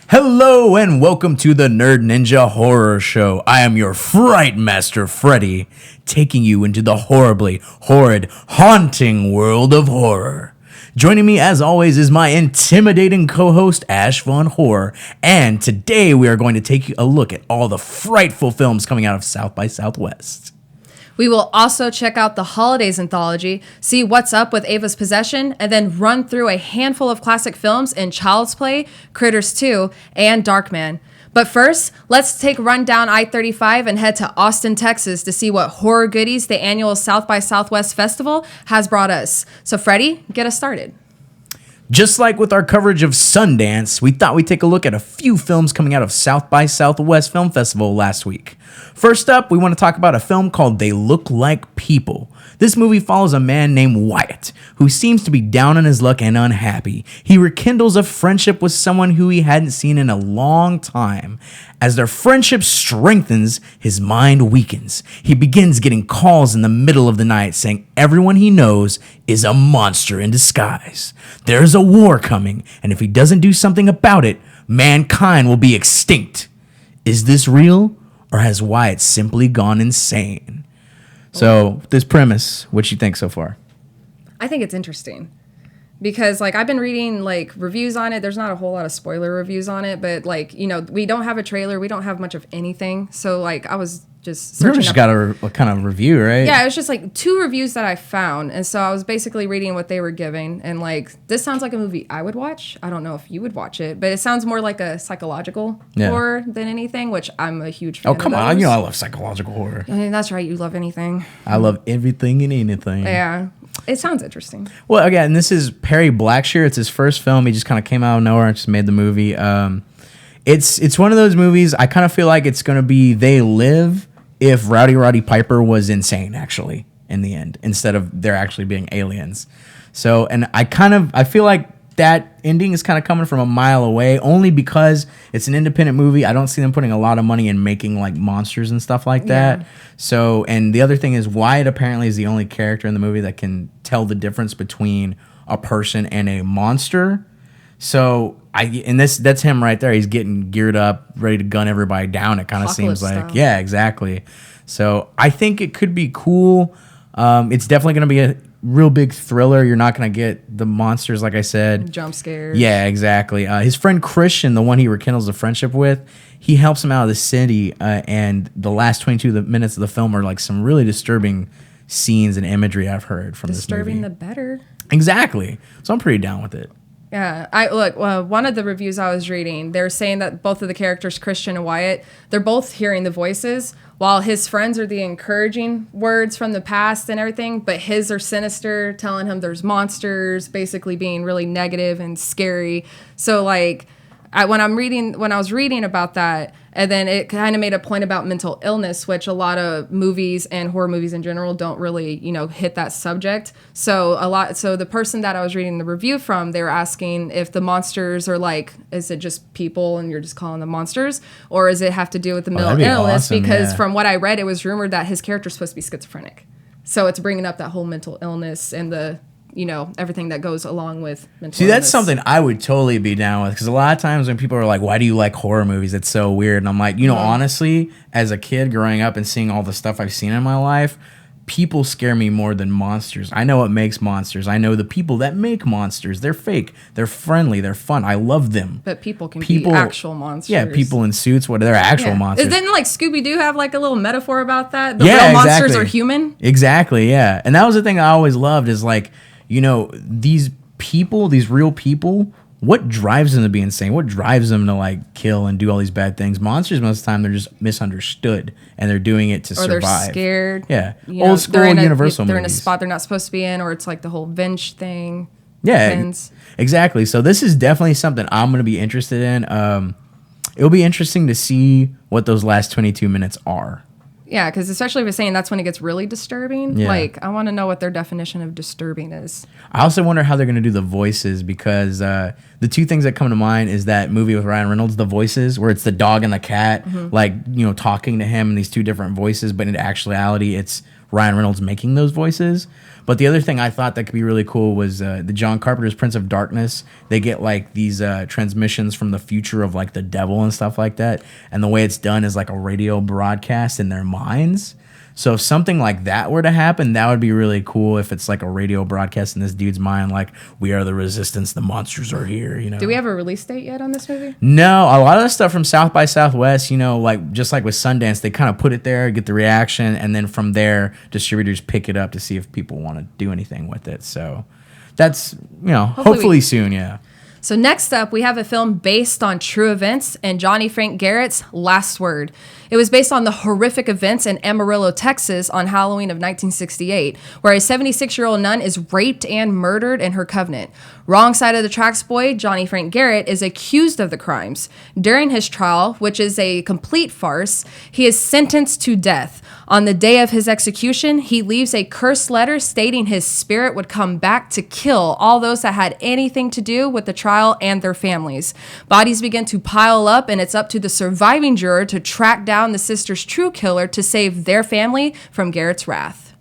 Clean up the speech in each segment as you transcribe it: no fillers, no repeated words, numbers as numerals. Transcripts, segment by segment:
Hello and welcome to the Nerd Ninja Horror Show. I am your Fright Master Freddy, taking you into the horribly, horrid, haunting world of horror. Joining me as always is my intimidating co-host Ash Von Horror, and today we are going to take a look at all the frightful films coming out of South by Southwest. We will also check out the Holidays Anthology, see what's up with Ava's Possession, and then run through a handful of classic films in Child's Play, Critters 2, and Darkman. But first, let's take a run down I-35 and head to Austin, Texas to see what horror goodies the annual South by Southwest Festival has brought us. So Freddie, get us started. Just like with our coverage of Sundance, we thought we'd take a look at a few films coming out of South by Southwest Film Festival last week. First up, we want to talk about a film called They Look Like People. This movie follows a man named Wyatt, who seems to be down on his luck and unhappy. He rekindles a friendship with someone who he hadn't seen in a long time. As their friendship strengthens, his mind weakens. He begins getting calls in the middle of the night saying everyone he knows is a monster in disguise. There's a war coming, and if he doesn't do something about it, mankind will be extinct. Is this real, or has Wyatt simply gone insane? So, this premise, what you think so far? I think it's interesting because I've been reading reviews on it. There's not a whole lot of spoiler reviews on it, but we don't have a trailer. We don't have much of anything. So I was just searching. You just got a kind of review, right? Yeah, it was just two reviews that I found. And so I was basically reading what they were giving. And this sounds like a movie I would watch. I don't know if you would watch it, but it sounds more like a psychological horror than anything, which I'm a huge fan of. Oh, come on. I love psychological horror. I mean, that's right. You love anything. I love everything and anything. Yeah. It sounds interesting. Well, again, this is Perry Blackshear. It's his first film. He just kind of came out of nowhere and just made the movie. It's one of those movies, I kind of feel like it's going to be They Live if Rowdy Piper was insane, actually, in the end, instead of there actually being aliens. So, and I feel like that ending is kind of coming from a mile away, only because it's an independent movie. I don't see them putting a lot of money in making monsters and stuff like that. So, and the other thing is Wyatt apparently is the only character in the movie that can tell the difference between a person and a monster. So that's him right there. He's getting geared up, ready to gun everybody down. It kind of seems like, style. Yeah, exactly. So I think it could be cool. It's definitely going to be a real big thriller. You're not going to get the monsters, like I said. Jump scares. Yeah, exactly. His friend Christian, the one he rekindles a friendship with, he helps him out of the city. And the last 22 minutes of the film are some really disturbing scenes and imagery I've heard from this movie. Disturbing the better. Exactly. So I'm pretty down with it. Yeah, one of the reviews I was reading, they're saying that both of the characters, Christian and Wyatt, they're both hearing the voices, while his friends are the encouraging words from the past and everything, but his are sinister, telling him there's monsters, basically being really negative and scary. So when I was reading about that, and then it kind of made a point about mental illness, which a lot of movies and horror movies in general don't really, hit that subject. So the person that I was reading the review from, they were asking if the monsters are is it just people and you're just calling them monsters, or does it have to do with the mental illness? Awesome, because from what I read, it was rumored that his character's supposed to be schizophrenic. So it's bringing up that whole mental illness and the everything that goes along with mental illness. That's something I would totally be down with, because a lot of times when people are like, why do you like horror movies? It's so weird. And I'm like, honestly, as a kid growing up and seeing all the stuff I've seen in my life, people scare me more than monsters. I know what makes monsters. I know the people that make monsters. They're fake. They're friendly. They're fun. I love them. But people can be actual monsters. Yeah, people in suits. They're actual monsters. Didn't Scooby-Doo have a little metaphor about that? The real monsters are human? Exactly, yeah. And that was the thing I always loved is these people, these real people, what drives them to be insane? What drives them to kill and do all these bad things? Monsters, most of the time, they're just misunderstood and they're doing it to survive. Or they're scared. Yeah. Old school Universal movies. They're in a spot they're not supposed to be in, or it's the whole venge thing. Yeah, Depends. Exactly. So this is definitely something I'm going to be interested in. It'll be interesting to see what those last 22 minutes are. Yeah, because especially if it's saying that's when it gets really disturbing. Yeah. I want to know what their definition of disturbing is. I also wonder how they're going to do the voices, because the two things that come to mind is that movie with Ryan Reynolds, The Voices, where it's the dog and the cat, talking to him in these two different voices, but in actuality, it's Ryan Reynolds making those voices. But the other thing I thought that could be really cool was the John Carpenter's Prince of Darkness. They get like these transmissions from the future of like the devil and stuff like that. And the way it's done is like a radio broadcast in their minds. So if something like that were to happen, that would be really cool. If it's like a radio broadcast in this dude's mind, like, we are the resistance, the monsters are here, you know. Do we have a release date yet on this movie? No, a lot of the stuff from South by Southwest, you know, like just like with Sundance, they kind of put it there, get the reaction, and then from there, distributors pick it up to see if people want to do anything with it. So that's, you know, hopefully soon, yeah. So next up, we have a film based on true events and Johnny Frank Garrett's Last Word. It was based on the horrific events in Amarillo, Texas on Halloween of 1968, where a 76-year-old nun is raped and murdered in her covenant. Wrong side of the tracks boy, Johnny Frank Garrett, is accused of the crimes. During his trial, which is a complete farce, he is sentenced to death. On the day of his execution, he leaves a cursed letter stating his spirit would come back to kill all those that had anything to do with the trial and their families. Bodies begin to pile up, and it's up to the surviving juror to track down the sister's true killer to save their family from Garrett's wrath.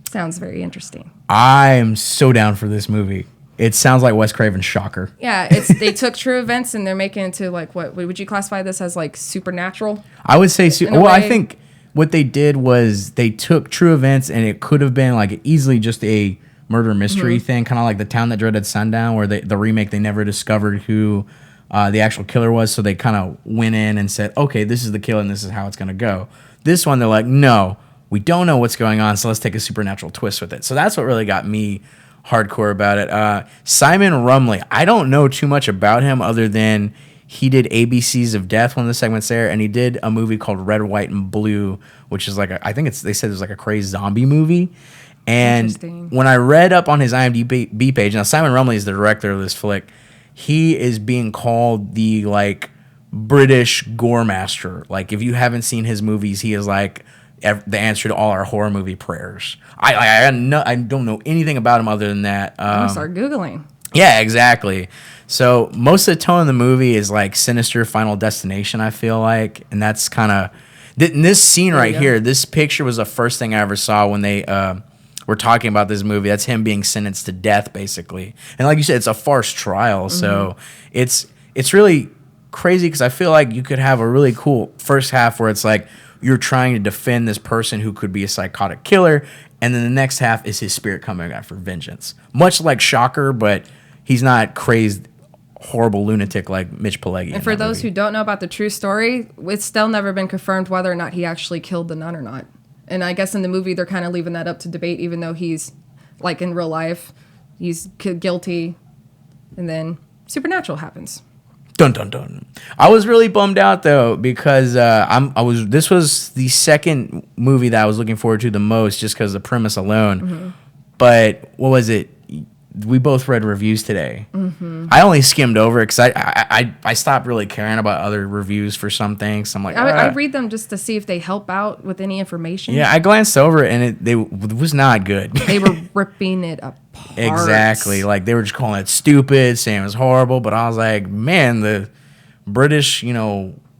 Sounds very interesting. I'm so down for this movie. It sounds like Wes Craven's Shocker. Yeah, they took true events and they're making it into like, what would you classify this as, like supernatural? I would say I think what they did was they took true events, and it could have been like easily just a murder mystery thing, kind of like The Town That Dreaded Sundown, where the remake, they never discovered who the actual killer was, so they kind of went in and said, okay, this is the killer and this is how it's going to go. This one, they're like, no, we don't know what's going on, so let's take a supernatural twist with it. So that's what really got me hardcore about it. Simon Rumley, I don't know too much about him other than he did ABCs of Death, one of the segments there, and he did a movie called Red, White, and Blue, which is like they said it was like a crazy zombie movie. And when I read up on his IMDb page, now Simon Rumley is the director of this flick. He is being called the like British gore master. Like, if you haven't seen his movies, he is like the answer to all our horror movie prayers. I don't know anything about him other than that. I'm gonna start Googling. Yeah, exactly. So most of the tone of the movie is like sinister Final Destination, I feel like. And that's kind of... In this scene right here, this picture was the first thing I ever saw when they were talking about this movie. That's him being sentenced to death, basically. And like you said, it's a farce trial. So it's really crazy because I feel like you could have a really cool first half where it's like you're trying to defend this person who could be a psychotic killer. And then the next half is his spirit coming out for vengeance. Much like Shocker, but he's not crazed, horrible lunatic like Mitch Pileggi. And for those who don't know about the true story, it's still never been confirmed whether or not he actually killed the nun or not. And I guess in the movie, they're kind of leaving that up to debate, even though he's, like in real life, he's guilty. And then supernatural happens. Dun dun dun. I was really bummed out though because this was the second movie that I was looking forward to the most just because of the premise alone. But what was it? We both read reviews today. I only skimmed over it because I stopped really caring about other reviews for some things. I'm like, I read them just to see if they help out with any information. Yeah, I glanced over it and it was not good. They were ripping it apart. Exactly. Like they were just calling it stupid, saying it was horrible. But I was like, man, the British,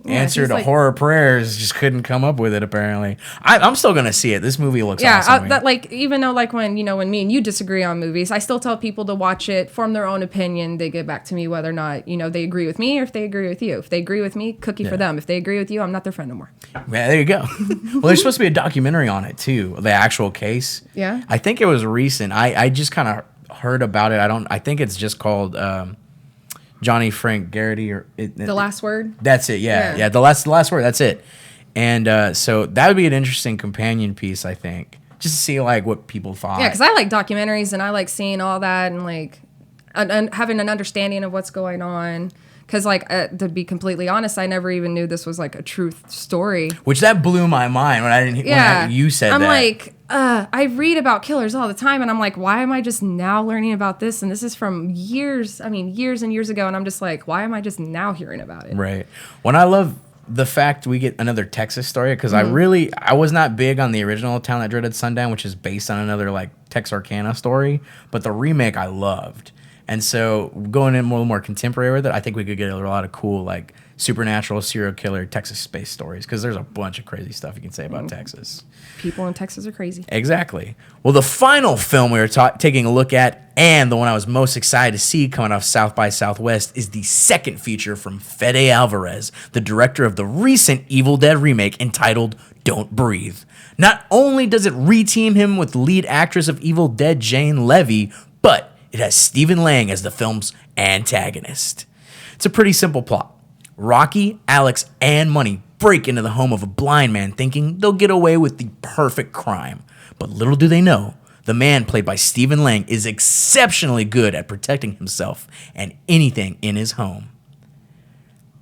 answer to like, horror prayers just couldn't come up with it. Apparently, I'm still gonna see it. This movie looks awesome. Even though when me and you disagree on movies, I still tell people to watch it, form their own opinion. They get back to me whether or not they agree with me or if they agree with you. If they agree with me, cookie for them. If they agree with you, I'm not their friend no more. Yeah, there you go. Well, there's supposed to be a documentary on it too, the actual case. Yeah, I think it was recent. I just kind of heard about it. I think it's just called. Johnny Frank Garrity The Last Word. That's it. Yeah. The last word. That's it. And so that would be an interesting companion piece, I think, just to see like what people thought. Yeah, because I like documentaries and I like seeing all that and like having an understanding of what's going on. Because to be completely honest, I never even knew this was like a true story. Which that blew my mind when I didn't. Yeah, when you said I'm that. I'm like. I read about killers all the time, and I'm like, why am I just now learning about this? And this is from years and years ago, and I'm just like, why am I just now hearing about it? Right. When I love the fact we get another Texas story, because I was not big on the original Town That Dreaded Sundown, which is based on another like Texarkana story, but the remake I loved. And so going in a little more contemporary with it, I think we could get a lot of cool like supernatural serial killer Texas space stories because there's a bunch of crazy stuff you can say about Texas. People in Texas are crazy. Exactly. Well, the final film we were taking a look at, and the one I was most excited to see coming off South by Southwest, is the second feature from Fede Alvarez, the director of the recent Evil Dead remake entitled Don't Breathe. Not only does it reteam him with the lead actress of Evil Dead, Jane Levy, but it has Stephen Lang as the film's antagonist. It's a pretty simple plot. Rocky, Alex, and Money break into the home of a blind man thinking they'll get away with the perfect crime. But little do they know, the man played by Stephen Lang is exceptionally good at protecting himself and anything in his home.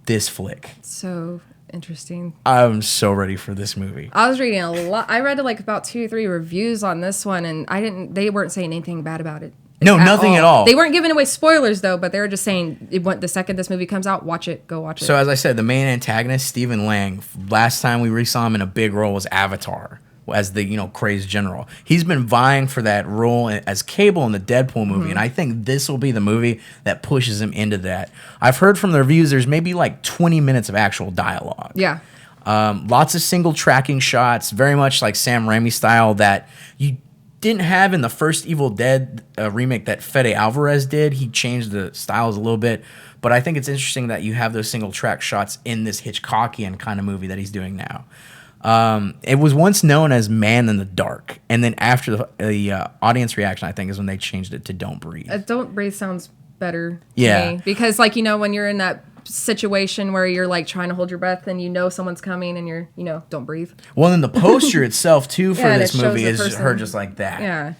This flick. So interesting. I'm so ready for this movie. I was reading a lot. I read like about 2 or 3 reviews on this one, and they weren't saying anything bad about it. No, nothing at all. They weren't giving away spoilers, though, but they were just saying the second this movie comes out, watch it, go watch it. So as I said, the main antagonist, Stephen Lang, last time we saw him in a big role was Avatar, as the crazed general. He's been vying for that role as Cable in the Deadpool movie, and I think this will be the movie that pushes him into that. I've heard from the reviews there's maybe like 20 minutes of actual dialogue. Yeah. Lots of single tracking shots, very much like Sam Raimi style that you didn't have in the first Evil Dead remake that Fede Alvarez did. He changed the styles a little bit, but I think it's interesting that you have those single track shots in this Hitchcockian kind of movie that he's doing now. It was once known as Man in the Dark, and then after the audience reaction, I think, is when they changed it to Don't Breathe. Don't Breathe sounds better to me, because when you're in that situation where you're like trying to hold your breath and someone's coming and you're don't breathe. Well, then the poster itself too for this movie is her just like that. Yeah.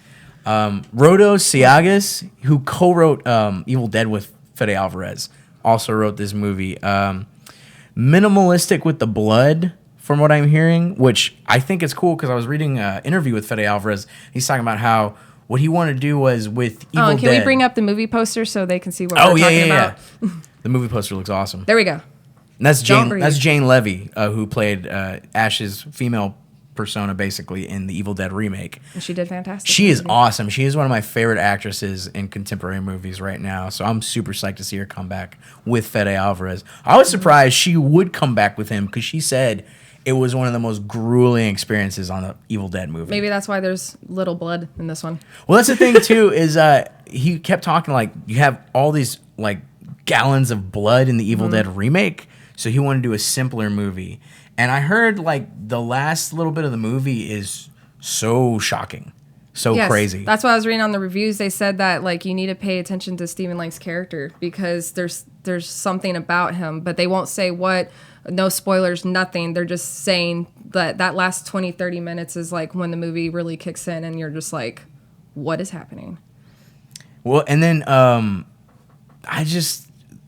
Rodo Siagas, who co-wrote Evil Dead with Fede Alvarez, also wrote this movie. Minimalistic with the blood, from what I'm hearing, which I think is cool because I was reading an interview with Fede Alvarez. He's talking about how what he wanted to do was with Evil Dead. Can we bring up the movie poster so they can see what we're talking about? The movie poster looks awesome. There we go. And that's Jane Levy, who played Ash's female persona, basically, in the Evil Dead remake. And she did fantastic. She is awesome. She is one of my favorite actresses in contemporary movies right now. So I'm super psyched to see her come back with Fede Alvarez. I was surprised she would come back with him because she said it was one of the most grueling experiences on the Evil Dead movie. Maybe that's why there's little blood in this one. Well, that's the thing, too, is he kept talking like you have all these like gallons of blood in the Evil Dead remake, so he wanted to do a simpler movie. And I heard like the last little bit of the movie is so shocking, so crazy. That's what I was reading on the reviews. They said that like you need to pay attention to Stephen Lang's character because there's something about him, but they won't say what. No spoilers, nothing. They're just saying that last 20-30 minutes is like when the movie really kicks in and you're just like, what is happening? Well, and then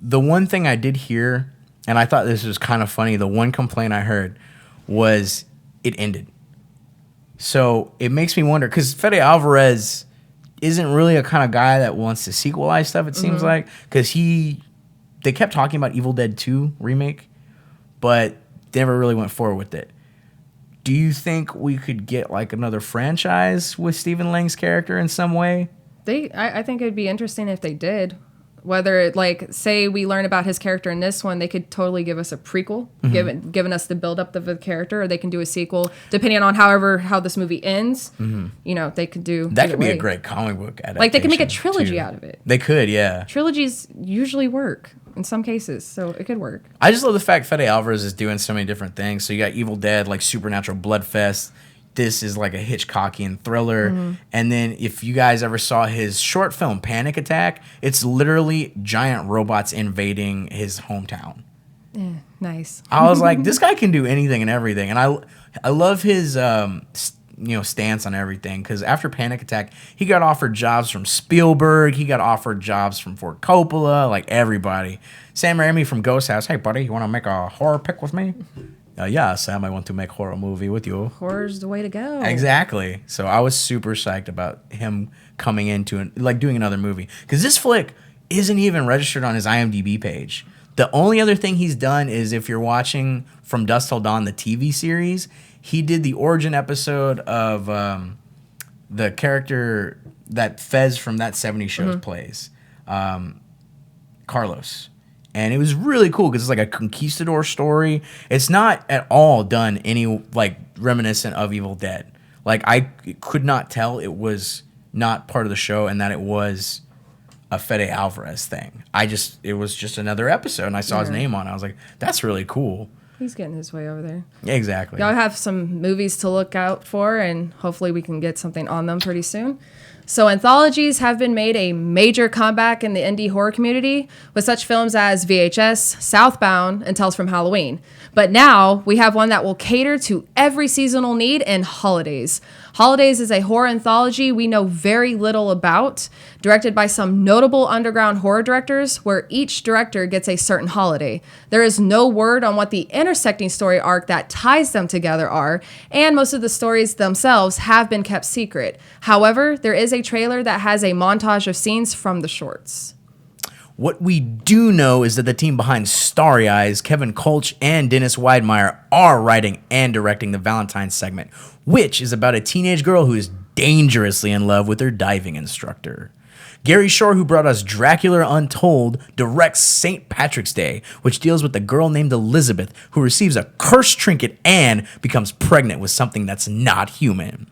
the one thing I did hear, and I thought this was kind of funny, the one complaint I heard was it ended. So it makes me wonder, because Fede Alvarez isn't really a kind of guy that wants to sequelize stuff, it seems like, because they kept talking about Evil Dead 2 remake, but they never really went forward with it. Do you think we could get like another franchise with Stephen Lang's character in some way? I think it'd be interesting if they did. Whether say we learn about his character in this one, they could totally give us a prequel, giving us the build up of the character, or they can do a sequel depending on how this movie ends. They could do that. Could be a great comic book adaptation. Like they could make a trilogy out of it. They could, yeah. Trilogies usually work in some cases, so it could work. I just love the fact Fede Alvarez is doing so many different things. So you got Evil Dead, like supernatural bloodfest. This is like a Hitchcockian thriller. And then if you guys ever saw his short film, Panic Attack, it's literally giant robots invading his hometown. Yeah, nice. I was like, this guy can do anything and everything. And I love his stance on everything. Because after Panic Attack, he got offered jobs from Spielberg. He got offered jobs from Ford Coppola, like everybody. Sam Raimi from Ghost House. Hey, buddy, you want to make a horror pick with me? Yeah, Sam, I want to make horror movie with you. Horror's the way to go. Exactly. So I was super psyched about him coming into doing another movie. Because this flick isn't even registered on his IMDb page. The only other thing he's done is if you're watching From Dusk Till Dawn, the TV series, he did the origin episode of the character that Fez from that 70s show plays. Carlos. And it was really cool because it's like a conquistador story. It's not at all done any like reminiscent of Evil Dead. Like I could not tell it was not part of the show and that it was a Fede Alvarez thing. It was just another episode and I saw his name on it. I was like, that's really cool. He's getting his way over there. Yeah, exactly. Y'all have some movies to look out for, and hopefully we can get something on them pretty soon. So anthologies have been made a major comeback in the indie horror community with such films as VHS, Southbound, and Tales from Halloween. But now we have one that will cater to every seasonal need and holidays. Holidays is a horror anthology we know very little about, directed by some notable underground horror directors, where each director gets a certain holiday. There is no word on what the intersecting story arc that ties them together are, and most of the stories themselves have been kept secret. However, there is a trailer that has a montage of scenes from the shorts. What we do know is that the team behind Starry Eyes, Kevin Kolch and Dennis Weidmeyer, are writing and directing the Valentine's segment, which is about a teenage girl who is dangerously in love with her diving instructor. Gary Shore, who brought us Dracula Untold, directs St. Patrick's Day, which deals with a girl named Elizabeth who receives a cursed trinket and becomes pregnant with something that's not human.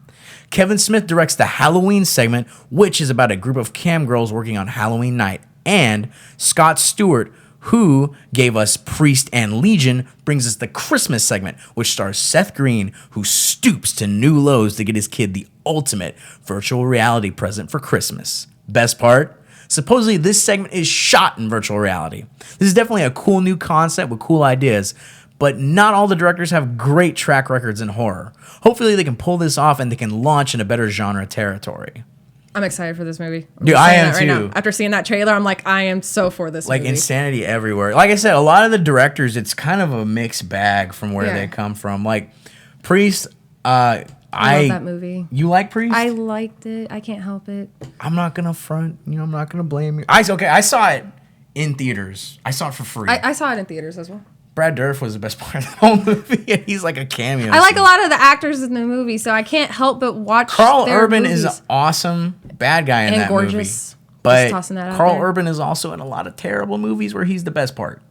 Kevin Smith directs the Halloween segment, which is about a group of cam girls working on Halloween night. And Scott Stewart, who gave us Priest and Legion, brings us the Christmas segment, which stars Seth Green, who stoops to new lows to get his kid the ultimate virtual reality present for Christmas. Best part? Supposedly this segment is shot in virtual reality. This is definitely a cool new concept with cool ideas, but not all the directors have great track records in horror. Hopefully they can pull this off and they can launch in a better genre territory. I'm excited for this movie. Dude, I am too. Now. After seeing that trailer, I'm like, I am so for this movie. Like insanity everywhere. Like I said, a lot of the directors, it's kind of a mixed bag from where they come from. Like Priest, I love that movie. You like Priest? I liked it. I can't help it. I'm not gonna front. I'm not gonna blame you. I saw it in theaters. I saw it for free. I saw it in theaters as well. Brad Dourif was the best part of the whole movie, and he's like a cameo. I like a lot of the actors in the movie, so I can't help but watch. Carl their Urban movies. is awesome, bad guy in and that gorgeous. movie. But Carl there. Urban is also in a lot of terrible movies where he's the best part.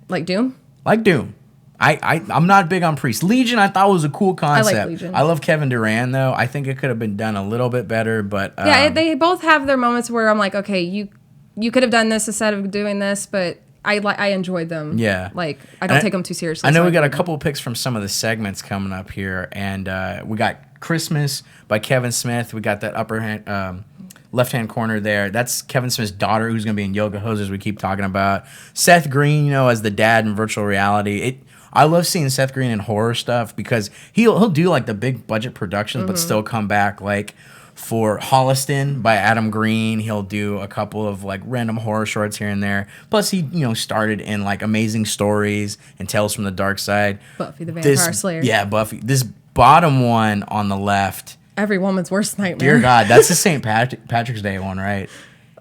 Like Doom? Like Doom. I'm not big on Priest. Legion I thought was a cool concept. I like Legion. I love Kevin Durant though. I think it could have been done a little bit better, but yeah, they both have their moments where I'm like, okay, you could have done this instead of doing this, but I enjoyed them. Yeah. Like, I don't take them too seriously. I know so we got a couple of picks from some of the segments coming up here, and we got Christmas by Kevin Smith. We got that upper hand, left-hand corner there. That's Kevin Smith's daughter, who's going to be in Yoga Hosers we keep talking about. Seth Green, as the dad in virtual reality. I love seeing Seth Green in horror stuff because he'll do like the big budget productions, but still come back like for Holliston by Adam Green. He'll do a couple of like random horror shorts here and there. Plus he, started in like Amazing Stories and Tales from the Dark Side. Buffy the Vampire Slayer. Yeah, Buffy. This bottom one on the left. Every woman's worst nightmare. Dear God, that's the St. Patrick's Day one, right?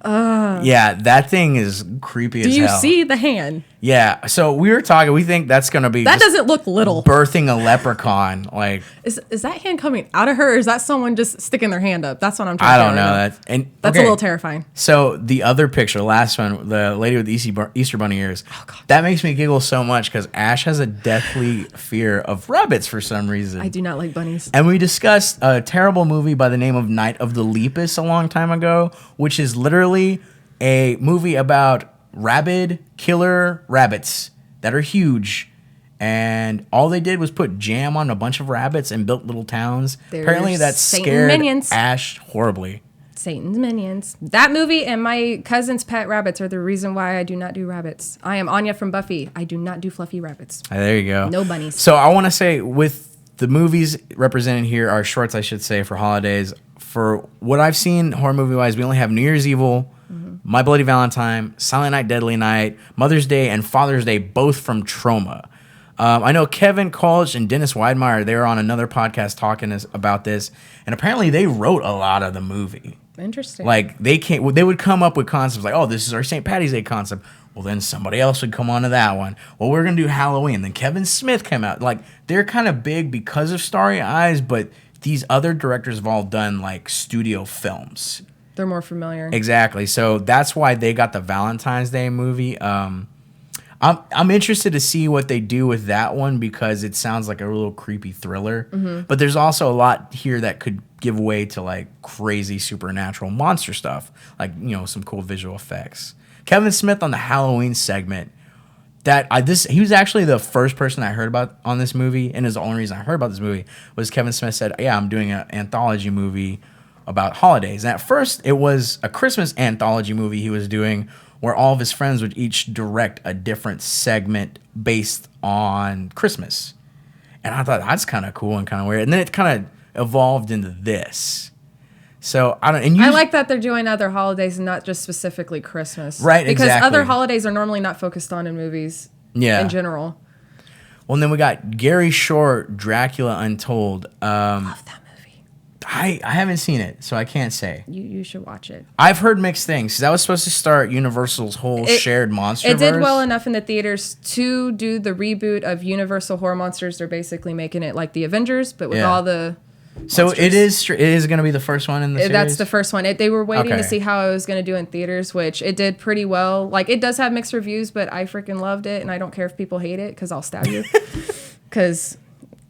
Yeah, that thing is creepy as hell. Do you see the hand? Yeah, so we were talking. We think that's gonna be that doesn't look little. Birthing a leprechaun, like is that hand coming out of her, or is that someone just sticking their hand up? That's what I'm trying. I don't know. That's a little terrifying. So the other picture, last one, the lady with the Easter bunny ears. Oh God, that makes me giggle so much because Ash has a deathly fear of rabbits for some reason. I do not like bunnies. And we discussed a terrible movie by the name of Night of the Lepus a long time ago, which is literally a movie about rabid killer rabbits that are huge, and all they did was put jam on a bunch of rabbits and built little towns. Apparently that scared minions. Ash horribly. Satan's minions. That movie and my cousin's pet rabbits are the reason why I do not do rabbits. I am Anya from Buffy. I do not do fluffy rabbits. There you go. No bunnies. So I want to say, with the movies represented here, our shorts I should say, for holidays, for what I've seen horror movie wise, we only have New Year's Evil, My Bloody Valentine, Silent Night, Deadly Night, Mother's Day, and Father's Day, both from Troma. I know Kevin Kolch and Dennis Weidmeyer, they were on another podcast talking about this, and apparently they wrote a lot of the movie. Interesting. Like, they would come up with concepts like, oh, this is our St. Patty's Day concept. Well, then somebody else would come onto that one. Well, we're going to do Halloween. Then Kevin Smith came out. Like, they're kind of big because of Starry Eyes, but these other directors have all done, like, studio films. They're more familiar. Exactly. So that's why they got the Valentine's Day movie. I'm interested to see what they do with that one because it sounds like a little creepy thriller. Mm-hmm. But there's also a lot here that could give way to like crazy supernatural monster stuff, like some cool visual effects. Kevin Smith on the Halloween segment. He was actually the first person I heard about on this movie, and is the only reason I heard about this movie was Kevin Smith said, "Yeah, I'm doing an anthology movie about holidays." And at first, it was a Christmas anthology movie he was doing, where all of his friends would each direct a different segment based on Christmas. And I thought that's kind of cool and kind of weird. And then it kind of evolved into this. So I don't. And I like that they're doing other holidays and not just specifically Christmas, right? Because exactly. other holidays are normally not focused on in movies. Yeah. In general. Well, and then we got Gary Short, Dracula Untold. Love that movie. I haven't seen it, so I can't say. You should watch it. I've heard mixed things. That was supposed to start Universal's whole shared monsterverse. It did well enough in the theaters to do the reboot of Universal Horror Monsters. They're basically making it like the Avengers, but with all the So monsters. it is going to be the first one in the series? That's the first one. They were waiting Okay. to see how I was going to do in theaters, which it did pretty well. Like, it does have mixed reviews, but I freaking loved it, and I don't care if people hate it, because I'll stab you. Because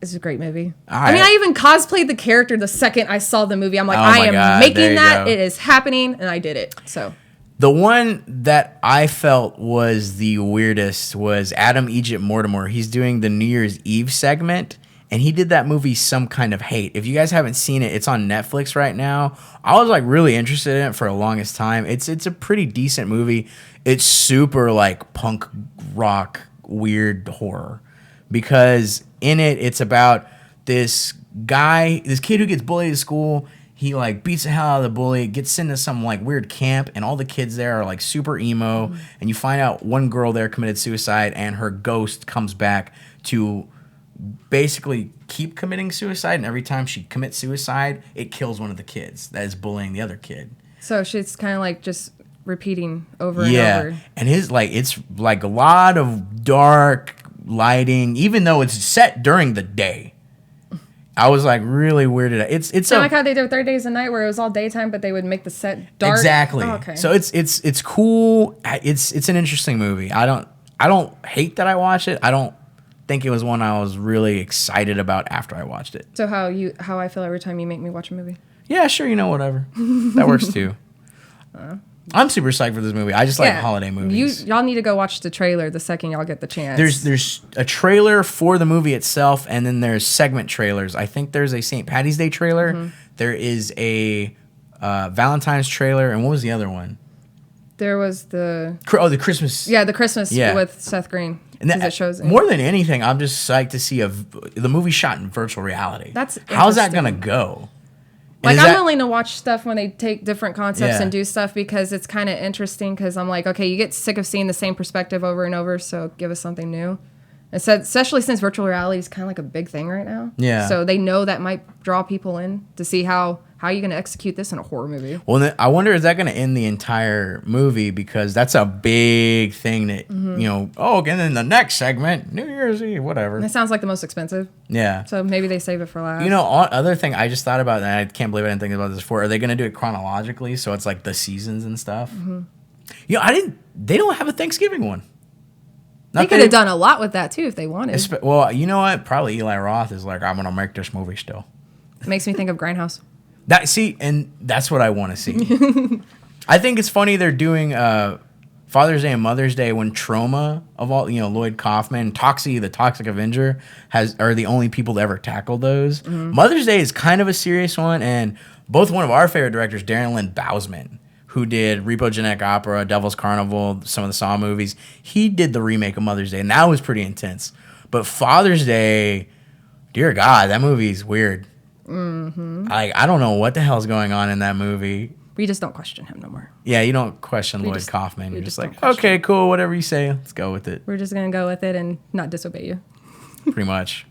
it's a great movie. I mean, I even cosplayed the character the second I saw the movie. I'm like, I am making that. It is happening, and I did it. So the one that I felt was the weirdest was Adam Egypt Mortimer. He's doing the New Year's Eve segment, and he did that movie Some Kind of Hate. If you guys haven't seen it, it's on Netflix right now. I was like really interested in it for the longest time. It's a pretty decent movie. It's super like punk rock weird horror, because in it it's about this kid who gets bullied at school. He like beats the hell out of the bully, gets into some like weird camp, and all the kids there are like super emo. And you find out one girl there committed suicide, and her ghost comes back to basically keep committing suicide. And every time she commits suicide, it kills one of the kids that is bullying the other kid. So she's kind of like just repeating over and over. And it's like a lot of dark lighting, even though it's set during the day. I was like really weirded out. It's kind of like how they did 30 Days a Night, where it was all daytime, but they would make the set dark. Exactly. Oh, okay. So it's cool. It's an interesting movie. I don't hate that I watched it. I don't think it was one I was really excited about after I watched it. So how I feel every time you make me watch a movie? Yeah, sure. Whatever. That works too. I'm super psyched for this movie. I just like holiday movies. Y'all need to go watch the trailer the second y'all get the chance. There's a trailer for the movie itself, and then there's segment trailers. I think there's a St. Patty's Day trailer. Mm-hmm. There is a Valentine's trailer, and what was the other one? There was the Christmas. Yeah, the Christmas with Seth Green. And that, it shows more than anything, I'm just psyched to see the movie shot in virtual reality. How's that gonna go? Like, I'm willing to watch stuff when they take different concepts and do stuff, because it's kind of interesting, because I'm like, okay, you get sick of seeing the same perspective over and over, so give us something new. And so, especially since virtual reality is kind of like a big thing right now. Yeah. So they know that might draw people in to see how you're going to execute this in a horror movie. Well, then I wonder, is that going to end the entire movie? Because that's a big thing that, and then the next segment, New Year's Eve, whatever. And it sounds like the most expensive. Yeah. So maybe they save it for last. Other thing I just thought about, and I can't believe I didn't think about this before, are they going to do it chronologically? So it's like the seasons and stuff? Mm-hmm. They don't have a Thanksgiving one. They could have done a lot with that too if they wanted. Well, you know what? Probably Eli Roth is like, I'm going to make this movie still. It makes me think of Grindhouse. And that's what I want to see. I think it's funny they're doing Father's Day and Mother's Day when Trauma of all, Lloyd Kaufman, Toxie, the Toxic Avenger, are the only people to ever tackle those. Mm-hmm. Mother's Day is kind of a serious one, and both one of our favorite directors, Darren Lynn Bousman, who did Repo Genetic Opera, Devil's Carnival, some of the Saw movies, he did the remake of Mother's Day, and that was pretty intense. But Father's Day, dear God, that movie's weird. Mm-hmm. I don't know what the hell's going on in that movie. We just don't question him no more. Yeah, you don't question Lloyd Kaufman. You're just like, okay, cool, whatever you say, let's go with it. We're just going to go with it and not disobey you. Pretty much.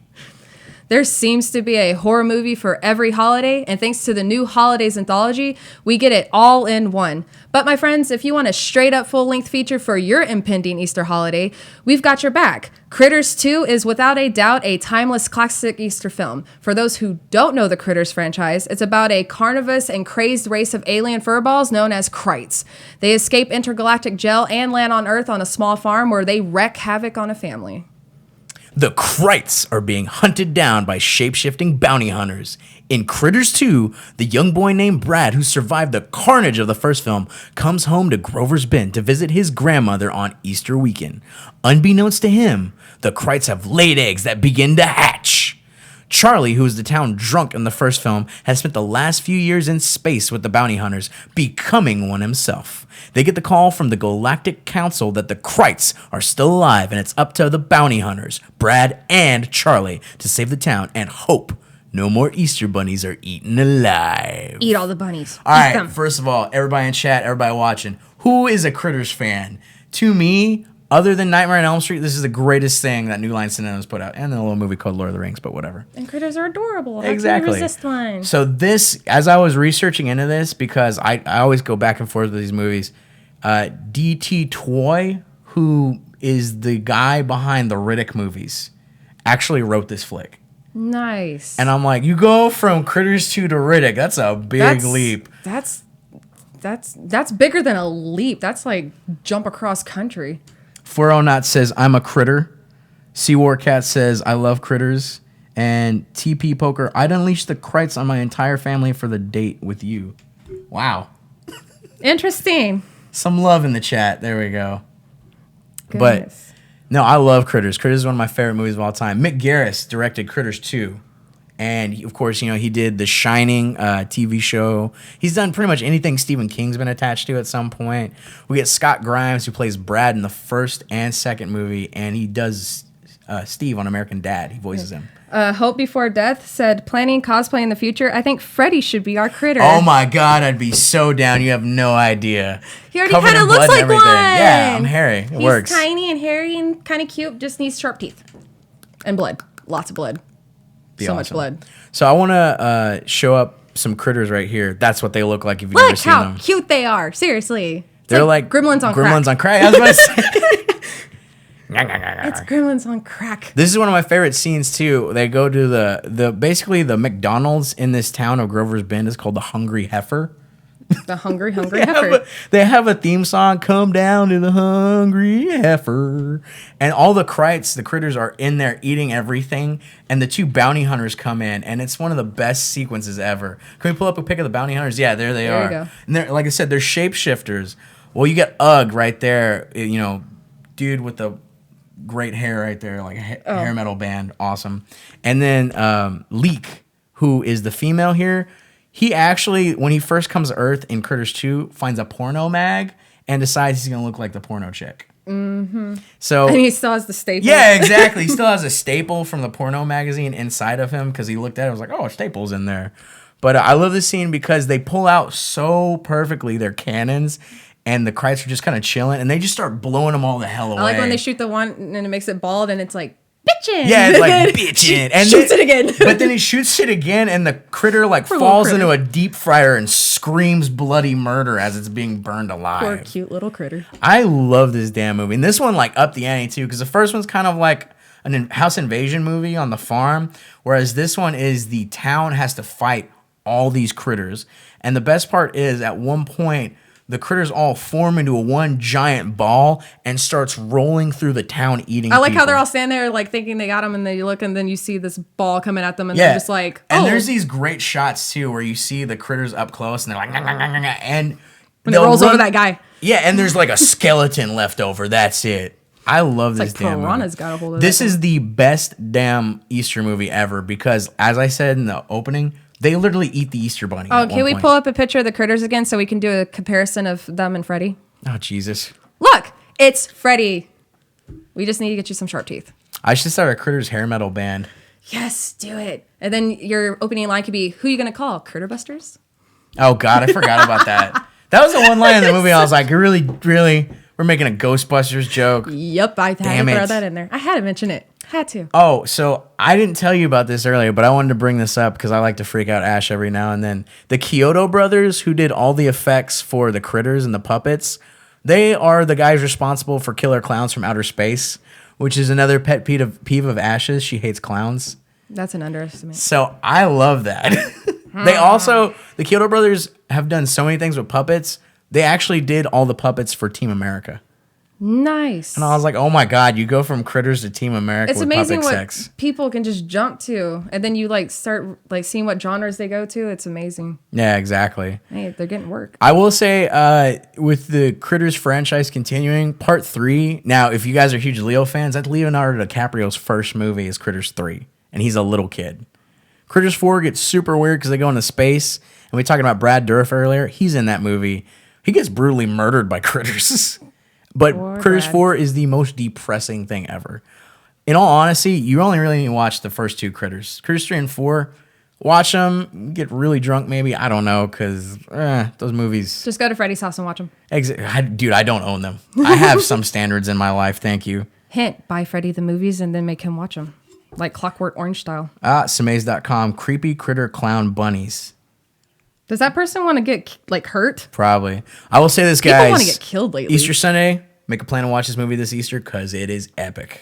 There seems to be a horror movie for every holiday, and thanks to the new Holidays Anthology, we get it all in one. But my friends, if you want a straight up full length feature for your impending Easter holiday, we've got your back. Critters 2 is without a doubt a timeless classic Easter film. For those who don't know the Critters franchise, it's about a carnivorous and crazed race of alien furballs known as Krites. They escape intergalactic jail and land on Earth on a small farm where they wreak havoc on a family. The Krites are being hunted down by shape-shifting bounty hunters. In Critters 2, the young boy named Brad, who survived the carnage of the first film, comes home to Grover's Bend to visit his grandmother on Easter weekend. Unbeknownst to him, the Krites have laid eggs that begin to hatch. Charlie, who is the town drunk in the first film, has spent the last few years in space with the bounty hunters, becoming one himself. They get the call from the Galactic Council that the Krites are still alive, and it's up to the bounty hunters, Brad and Charlie, to save the town and hope no more Easter bunnies are eaten alive. Eat all the bunnies. All right, them. First of all, everybody in chat, everybody watching, who is a Critters fan? To me, other than Nightmare on Elm Street, this is the greatest thing that New Line Cinema's put out. And then a little movie called Lord of the Rings, but whatever. And critters are adorable. How Exactly. can you resist one? So this, as I was researching into this, because I always go back and forth with these movies, D.T. Toy, who is the guy behind the Riddick movies, actually wrote this flick. Nice. And I'm like, you go from Critters 2 to Riddick. That's a big leap. That's bigger than a leap. That's like jump across country. 409 says, I'm a critter. Seawar Cat says, I love critters. And TP Poker, I'd unleash the Krites on my entire family for the date with you. Wow. Interesting. Some love in the chat. There we go. Goodness. But, no, I love Critters. Critters is one of my favorite movies of all time. Mick Garris directed Critters 2. And, of course, he did the Shining TV show. He's done pretty much anything Stephen King's been attached to at some point. We get Scott Grimes, who plays Brad in the first and second movie, and he does Steve on American Dad. He voices him. Hope Before Death said, planning cosplay in the future. I think Freddy should be our critter. Oh, my God. I'd be so down. You have no idea. He already kind of looks like one. Yeah, I'm hairy. It works. He's tiny and hairy and kind of cute. Just needs sharp teeth. And blood. Lots of blood. So much blood. So I want to show up some critters right here. That's what they look like if you've never seen them. Look how cute they are. Seriously. They're like Gremlins on crack. Gremlins on crack. I was about to say. It's Gremlins on crack. This is one of my favorite scenes too. They go to the basically the McDonald's in this town of Grover's Bend is called the Hungry Heifer. The hungry heifer. They have a theme song, Come Down to the Hungry Heifer. And all the Krites, the critters, are in there eating everything. And the two bounty hunters come in. And it's one of the best sequences ever. Can we pull up a pic of the bounty hunters? Yeah, there they are. There you go. And they're, like I said, they're shapeshifters. Well, you get Ugg right there. Dude with the great hair right there. Like a hair metal band. Awesome. And then Leek, who is the female here. He actually, when he first comes to Earth in Critters 2, finds a porno mag and decides he's going to look like the porno chick. Mm-hmm. So, and he still has the staple. Yeah, exactly. He still has a staple from the porno magazine inside of him because he looked at it and was like, oh, staple's in there. But I love this scene because they pull out so perfectly their cannons and the Krites are just kind of chilling and they just start blowing them all the hell away. I like when they shoot the one and it makes it bald and it's like, bitchin'. Yeah, it's like bitchin'. And shoots it again. But then he shoots it again and the critter falls into a deep fryer and screams bloody murder as it's being burned alive. Poor cute little critter. I love this damn movie. And this one upped the ante too because the first one's kind of like a house invasion movie on the farm, whereas this one is the town has to fight all these critters. And the best part is at one point the critters all form into a one giant ball and starts rolling through the town eating I like people. how they're all standing there like thinking they got them and then you look and then you see this ball coming at them and they're just like, oh. And there's these great shots too where you see the critters up close and they're like, and when it rolls over that guy. Yeah, and there's like a skeleton left over. That's it. I love this damn Piranha's movie. got a hold of This is the best damn Easter movie ever because, as I said in the opening, they literally eat the Easter bunny. Oh, can we pull up a picture of the critters again so we can do a comparison of them and Freddy? Oh, Jesus. Look, it's Freddy. We just need to get you some sharp teeth. I should start a Critters hair metal band. Yes, do it. And then your opening line could be, who are you going to call? Critter Busters? Oh, God, I forgot about that. That was the one line in the movie I was like, really, really? We're making a Ghostbusters joke. Yep, I had Damn to throw it. that in there. I had to mention it. Had to. Oh, so I didn't tell you about this earlier, but I wanted to bring this up because I like to freak out Ash every now and then. The Kyoto brothers, who did all the effects for the critters and the puppets, they are the guys responsible for Killer Clowns from Outer Space, which is another pet peeve of Ash's. She hates clowns. That's an underestimate. So I love that. The Kyoto brothers have done so many things with puppets. They actually did all the puppets for Team America. Nice. And I was like, oh my God, you go from Critters to Team America It's with amazing puppet what sex. people can just jump to, and then you like start like seeing what genres they go to. It's amazing. Yeah, exactly. Hey, they're getting work. I will say, with the Critters franchise continuing, Part 3, now, if you guys are huge Leo fans, that's Leonardo DiCaprio's first movie is Critters 3, and he's a little kid. Critters 4 gets super weird because they go into space, and we talking about Brad Dourif earlier. He's in that movie. He gets brutally murdered by critters. But Poor Critters Brad. 4 is the most depressing thing ever. In all honesty, you only really need to watch the first two Critters. Critters 3 and 4, watch them, get really drunk maybe. I don't know, because those movies... Just go to Freddy's house and watch them. Dude, I don't own them. I have some standards in my life, thank you. Hint, buy Freddy the movies and then make him watch them. Like Clockwork Orange style. Samaze.com, creepy critter clown bunnies. Does that person want to get like hurt? Probably. I will say this, People guys. want to get killed lately. Easter Sunday, make a plan to watch this movie this Easter because it is epic.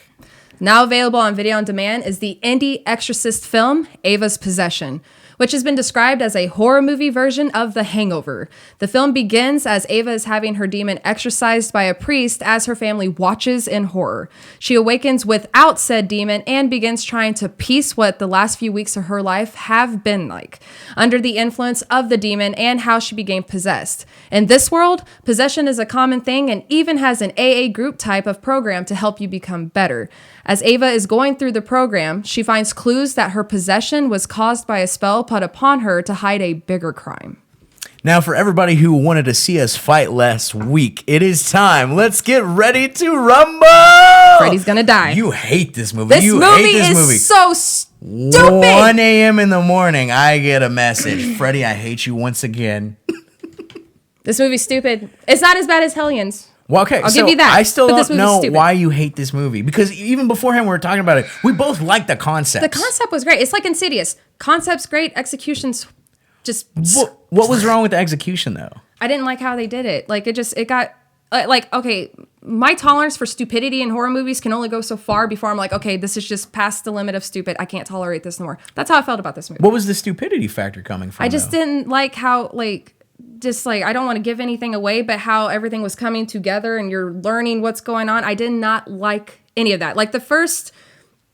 Now available on video on demand is the indie exorcist film Ava's Possession, which has been described as a horror movie version of The Hangover. The film begins as Ava is having her demon exorcised by a priest as her family watches in horror. She awakens without said demon and begins trying to piece what the last few weeks of her life have been like, under the influence of the demon and how she became possessed. In this world, possession is a common thing and even has an AA group type of program to help you become better. As Ava is going through the program, she finds clues that her possession was caused by a spell put upon her to hide a bigger crime. Now, for everybody who wanted to see us fight last week, it is time. Let's get ready to rumble! Freddy's gonna die. You hate this movie. This you movie hate this is movie. so stupid. 1 a.m. in the morning, I get a message. Freddie, I hate you once again. This movie's stupid. It's not as bad as Hellions. Well, okay, I'll give you that, I still but this don't movie's know stupid. why you hate this movie. Because even beforehand, we were talking about it. We both like the concept. The concept was great. It's like Insidious. Concept's great. Execution's just... What was wrong with the execution, though? I didn't like how they did it. Like, it got... okay, my tolerance for stupidity in horror movies can only go so far before I'm like, okay, this is just past the limit of stupid. I can't tolerate this no more. That's how I felt about this movie. What was the stupidity factor coming from? I just didn't like how, I don't want to give anything away, but how everything was coming together and you're learning what's going on. I did not like any of that. Like, the first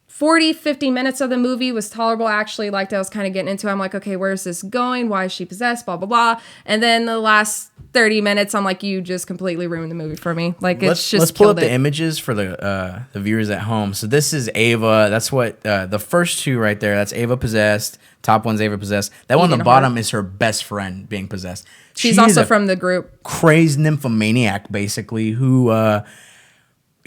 40, 50 minutes of the movie was tolerable. I actually liked it. I was kind of getting into it. I'm like, okay, where's this going? Why is she possessed? Blah, blah, blah. And then the last 30 minutes, I'm like, you just completely ruined the movie for me. Like, let's pull up the images for the viewers at home. So this is Ava. That's what the first two right there. That's Ava possessed. Top one's Ava possessed. That one on the bottom is her best friend being possessed. She's also from the group. Crazed nymphomaniac, basically, who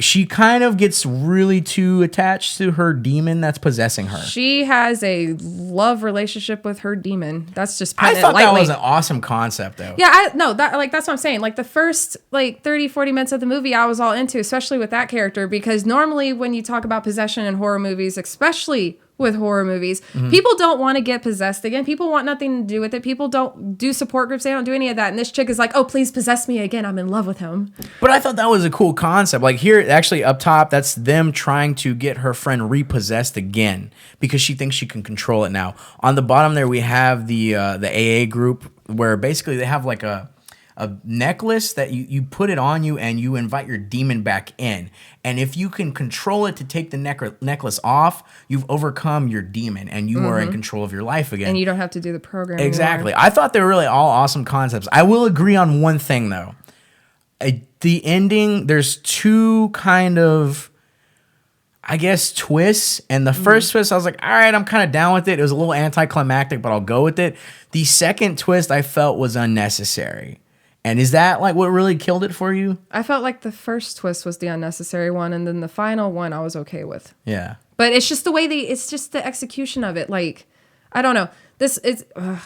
she kind of gets really too attached to her demon that's possessing her. She has a love relationship with her demon. That's just I thought that was an awesome concept, though. Yeah, that's what I'm saying. Like, the first 30, 40 minutes of the movie I was all into, especially with that character, because normally when you talk about possession in horror movies, especially with horror movies, people don't want to get possessed again. People want nothing to do with it. People don't do support groups. They don't do any of that. And this chick is like, oh, please possess me again. I'm in love with him. But I thought that was a cool concept. Like, here, actually up top, that's them trying to get her friend repossessed again because she thinks she can control it now. On the bottom there, we have the AA group where basically they have like a necklace that you put it on you and you invite your demon back in. And if you can control it to take the necklace off, you've overcome your demon and you are in control of your life again. And you don't have to do the program Exactly. anymore. I thought they were really all awesome concepts. I will agree on one thing, though. The ending, there's two kind of, I guess, twists. And the first twist, I was like, all right, I'm kind of down with it. It was a little anticlimactic, but I'll go with it. The second twist I felt was unnecessary. And is that like what really killed it for you? I felt like the first twist was the unnecessary one, and then the final one I was okay with. Yeah. But it's just the way it's just the execution of it. Like, I don't know.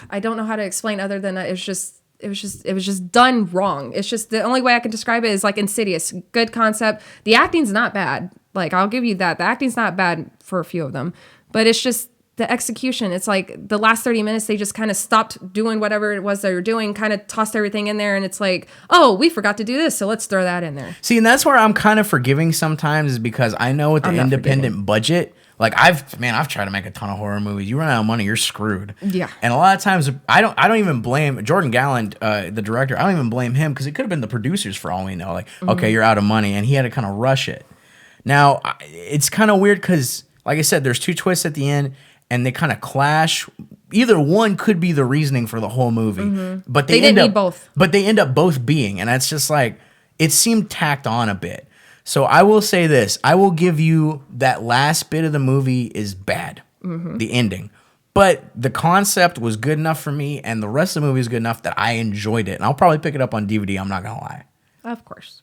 I don't know how to explain other than that. It's just, just done wrong. It's just the only way I can describe it is like Insidious. Good concept. The acting's not bad. Like, I'll give you that. The acting's not bad for a few of them, but it's just the execution. It's like the last 30 minutes, they just kind of stopped doing whatever it was they were doing, kind of tossed everything in there. And it's like, oh, we forgot to do this, so let's throw that in there. See, and that's where I'm kind of forgiving sometimes, is because I know with the independent budget, like I've tried to make a ton of horror movies. You run out of money, you're screwed. Yeah. And a lot of times I don't even blame Jordan Gallant, the director. I don't even blame him, because it could have been the producers for all we know. Like, okay, you're out of money, and he had to kind of rush it. Now, it's kind of weird because, like I said, there's two twists at the end, and they kind of clash. Either one could be the reasoning for the whole movie, but they didn't need both. But they end up both being, and that's just like, it seemed tacked on a bit. So I will say this: I will give you that last bit of the movie is bad, the ending, but the concept was good enough for me, and the rest of the movie is good enough that I enjoyed it, and I'll probably pick it up on DVD. I'm not gonna lie. Of course.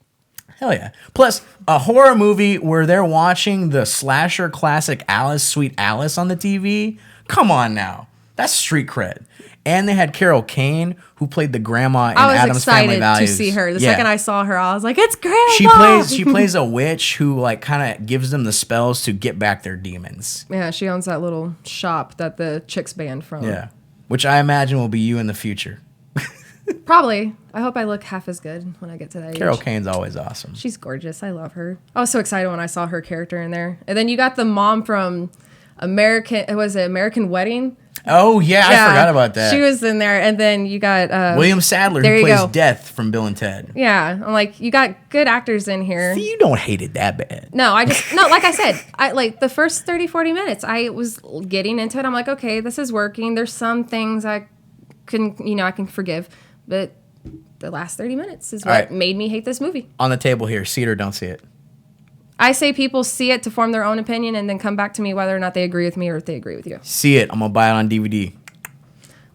Hell yeah. Plus, a horror movie where they're watching the slasher classic Alice, Sweet Alice on the TV? Come on now. That's street cred. And they had Carol Kane, who played the grandma in Addams Family Values. I was excited to see her. The second I saw her, I was like, it's grandma! She plays a witch who like kind of gives them the spells to get back their demons. Yeah, she owns that little shop that the chicks banned from. Yeah. Which I imagine will be you in the future. Probably. I hope I look half as good when I get to that age. Carol Kane's always awesome. She's gorgeous. I love her. I was so excited when I saw her character in there. And then you got the mom from American Wedding? Oh, yeah, I forgot about that. She was in there. And then you got... William Sadler, who plays Death from Bill and Ted. Yeah. I'm like, you got good actors in here. See, you don't hate it that bad. No, like I said, like the first 30, 40 minutes, I was getting into it. I'm like, okay, this is working. There's some things I can forgive. But the last 30 minutes is what made me hate this movie. On the table here, see it or don't see it? I say people see it to form their own opinion and then come back to me whether or not they agree with me or if they agree with you. See it. I'm going to buy it on DVD.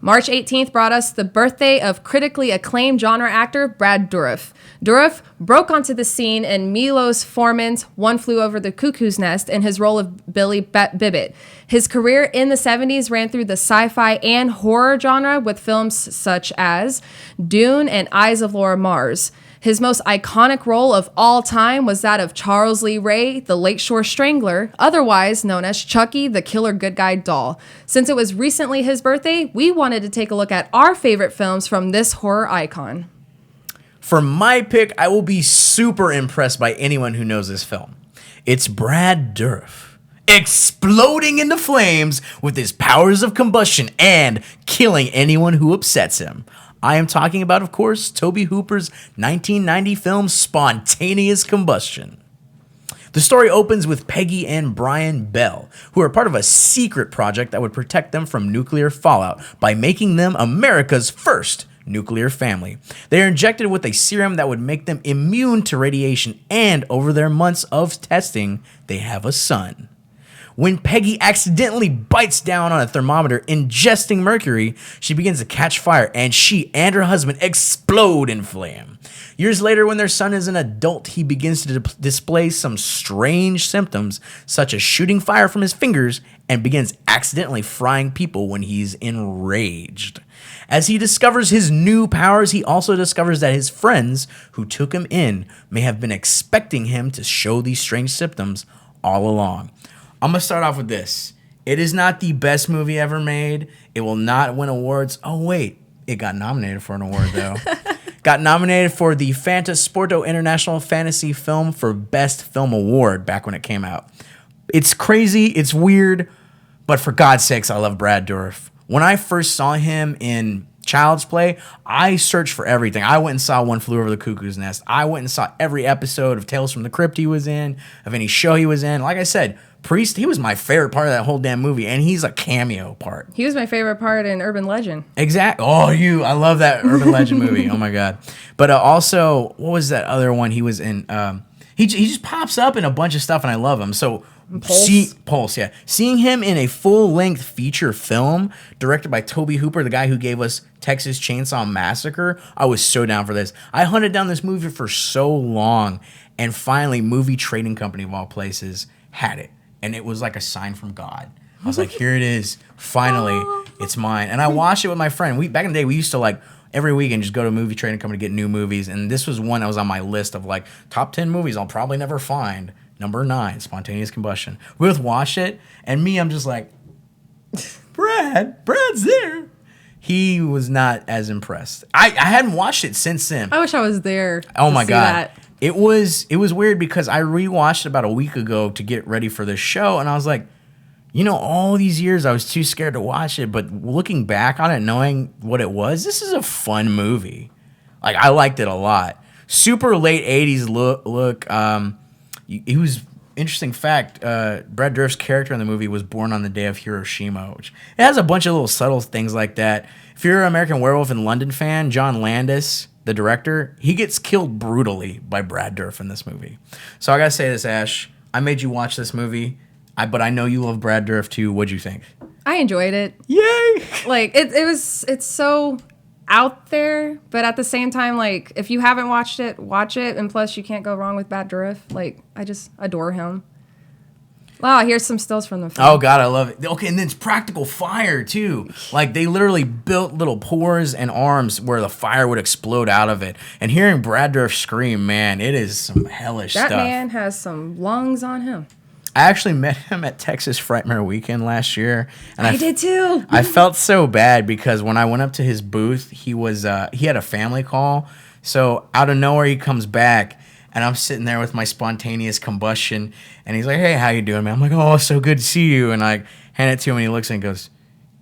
March 18th brought us the birthday of critically acclaimed genre actor Brad Dourif. Dourif broke onto the scene in Milos Forman's One Flew Over the Cuckoo's Nest in his role of Billy Bibbit. His career in the 70s ran through the sci-fi and horror genre with films such as Dune and Eyes of Laura Mars. His most iconic role of all time was that of Charles Lee Ray, the Lakeshore Strangler, otherwise known as Chucky, the Killer Good Guy doll. Since it was recently his birthday, we wanted to take a look at our favorite films from this horror icon. For my pick, I will be super impressed by anyone who knows this film. It's Brad Dourif, exploding into flames with his powers of combustion and killing anyone who upsets him. I am talking about, of course, Tobe Hooper's 1990 film Spontaneous Combustion. The story opens with Peggy and Brian Bell, who are part of a secret project that would protect them from nuclear fallout by making them America's first nuclear family. They are injected with a serum that would make them immune to radiation, and over their months of testing, they have a son. When Peggy accidentally bites down on a thermometer ingesting mercury, she begins to catch fire, and she and her husband explode in flame. Years later, when their son is an adult, he begins to display some strange symptoms, such as shooting fire from his fingers, and begins accidentally frying people when he's enraged. As he discovers his new powers, he also discovers that his friends who took him in may have been expecting him to show these strange symptoms all along. I'm going to start off with this. It is not the best movie ever made. It will not win awards. Oh, wait. It got nominated for an award, though. Got nominated for the Fantasporto International Fantasy Film for Best Film Award back when it came out. It's crazy. It's weird. But for God's sakes, I love Brad Dourif. When I first saw him in Child's Play, I searched for everything. I went and saw One Flew Over the Cuckoo's Nest. I went and saw every episode of Tales from the Crypt he was in, of any show he was in. Like I said, Priest, he was my favorite part of that whole damn movie, and he's a cameo part. He was my favorite part in Urban Legend. Exactly. I love that Urban Legend movie. Oh my God. But also, what was that other one he was in? He just pops up in a bunch of stuff, and I love him. So Pulse, yeah. Seeing him in a full-length feature film directed by Tobe Hooper, the guy who gave us Texas Chainsaw Massacre, I was so down for this. I hunted down this movie for so long, and finally, Movie Trading Company of all places had it. And it was like a sign from God. I was like, here it is. Finally, it's mine. And I watched it with my friend. Back in the day, we used to like, every weekend just go to a movie trading company to get new movies. And this was one that was on my list of like top 10 movies I'll probably never find. Number 9, Spontaneous Combustion. We both watched it, and me, I'm just like, Brad's there. He was not as impressed. I hadn't watched it since then. I wish I was there. Oh my God. That. It was weird because I rewatched it about a week ago to get ready for this show, and I was like, all these years I was too scared to watch it, but looking back on it, knowing what it was, this is a fun movie. Like, I liked it a lot. Super late 80s look. He was, interesting fact, Brad Dourif's character in the movie was born on the day of Hiroshima, which it has a bunch of little subtle things like that. If you're an American Werewolf in London fan, John Landis, the director, he gets killed brutally by Brad Dourif in this movie. So I gotta say this, Ash, I made you watch this movie, but I know you love Brad Dourif too. What'd you think? I enjoyed it. Yay! Like, it's so out there, but at the same time, like, if you haven't watched it, watch it. And plus, you can't go wrong with Brad Dourif. Like, I just adore him. Wow, here's some stills from the film. Oh God, I love it. Okay, and then it's practical fire too. Like, they literally built little pores and arms where the fire would explode out of it. And hearing Brad Dourif scream, man, it is some hellish stuff. That man has some lungs on him. I actually met him at Texas Frightmare Weekend last year, and I did too. I felt so bad because when I went up to his booth, he had a family call. So out of nowhere, he comes back, and I'm sitting there with my Spontaneous Combustion, and he's like, "Hey, how you doing, man?" I'm like, "Oh, so good to see you." And I hand it to him, and he looks and goes,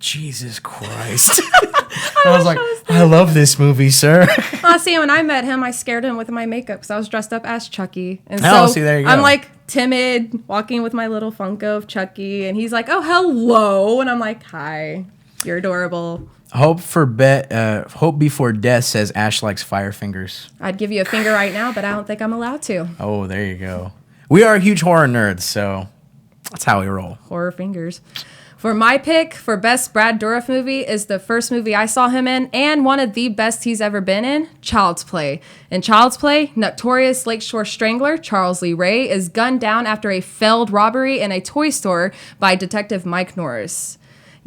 "Jesus Christ." I was like, I love this movie, sir. See, when I met him, I scared him with my makeup because I was dressed up as Chucky. And see, there you go. I'm like timid, walking with my little Funko of Chucky, and he's like, "Oh, hello," and I'm like, "Hi, you're adorable." Hope Before Death says Ash likes fire fingers. I'd give you a finger right now, but I don't think I'm allowed to. Oh, there you go. We are huge horror nerds, so that's how we roll. Horror fingers. For my pick for best Brad Dourif movie is the first movie I saw him in and one of the best he's ever been in, Child's Play. In Child's Play, notorious Lakeshore Strangler Charles Lee Ray is gunned down after a failed robbery in a toy store by Detective Mike Norris.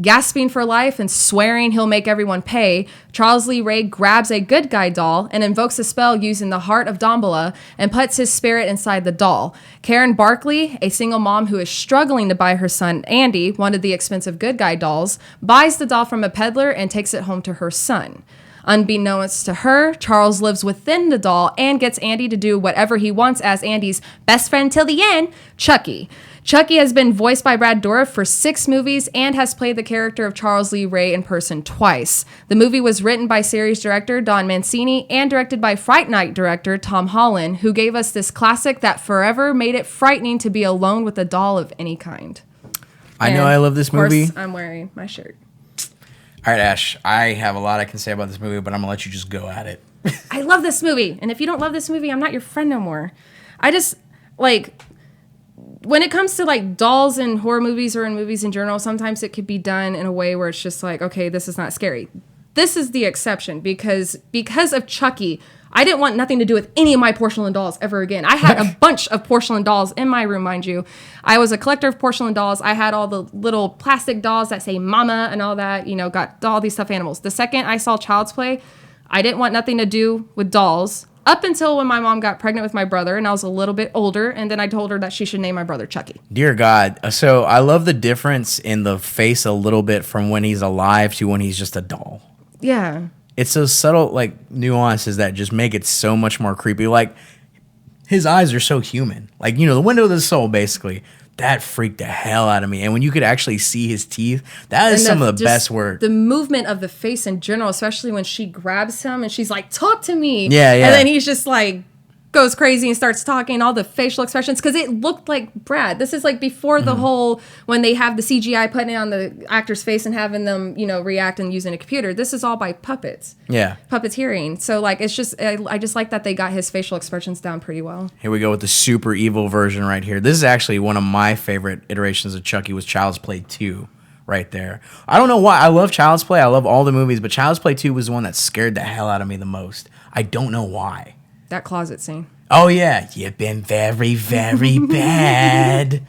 Gasping for life and swearing he'll make everyone pay, Charles Lee Ray grabs a good guy doll and invokes a spell using the heart of Damballa and puts his spirit inside the doll. Karen Barkley, a single mom who is struggling to buy her son Andy one of the expensive good guy dolls, buys the doll from a peddler and takes it home to her son. Unbeknownst to her, Charles lives within the doll and gets Andy to do whatever he wants as Andy's best friend till the end, Chucky. Chucky has been voiced by Brad Dourif for 6 movies and has played the character of Charles Lee Ray in person twice. The movie was written by series director Don Mancini and directed by Fright Night director Tom Holland, who gave us this classic that forever made it frightening to be alone with a doll of any kind. I know I love this movie. Of course, I'm wearing my shirt. All right, Ash, I have a lot I can say about this movie, but I'm going to let you just go at it. I love this movie. And if you don't love this movie, I'm not your friend no more. I just, like, when it comes to, like, dolls in horror movies or in movies in general, sometimes it could be done in a way where it's just like, okay, this is not scary. This is the exception because of Chucky, I didn't want nothing to do with any of my porcelain dolls ever again. I had a bunch of porcelain dolls in my room, mind you. I was a collector of porcelain dolls. I had all the little plastic dolls that say mama and all that, got all these stuffed animals. The second I saw Child's Play, I didn't want nothing to do with dolls up until when my mom got pregnant with my brother and I was a little bit older, and then I told her that she should name my brother Chucky. Dear God. So I love the difference in the face a little bit from when he's alive to when he's just a doll. Yeah. It's those subtle, like, nuances that just make it so much more creepy. Like, his eyes are so human. Like, the window of the soul, basically. That freaked the hell out of me. And when you could actually see his teeth, that is some of the best work. The movement of the face in general, especially when she grabs him and she's like, "Talk to me." Yeah, yeah. And then he's just like, goes crazy and starts talking, all the facial expressions, because it looked like Brad. This is like before the whole, when they have the CGI putting it on the actor's face and having them, react and using a computer. This is all by puppets. Yeah. Puppeteering. So, like, it's just, I just like that they got his facial expressions down pretty well. Here we go with the super evil version right here. This is actually one of my favorite iterations of Chucky was Child's Play 2 right there. I don't know why. I love Child's Play. I love all the movies, but Child's Play 2 was the one that scared the hell out of me the most. I don't know why. That closet scene. Oh, yeah. You've been very, very bad.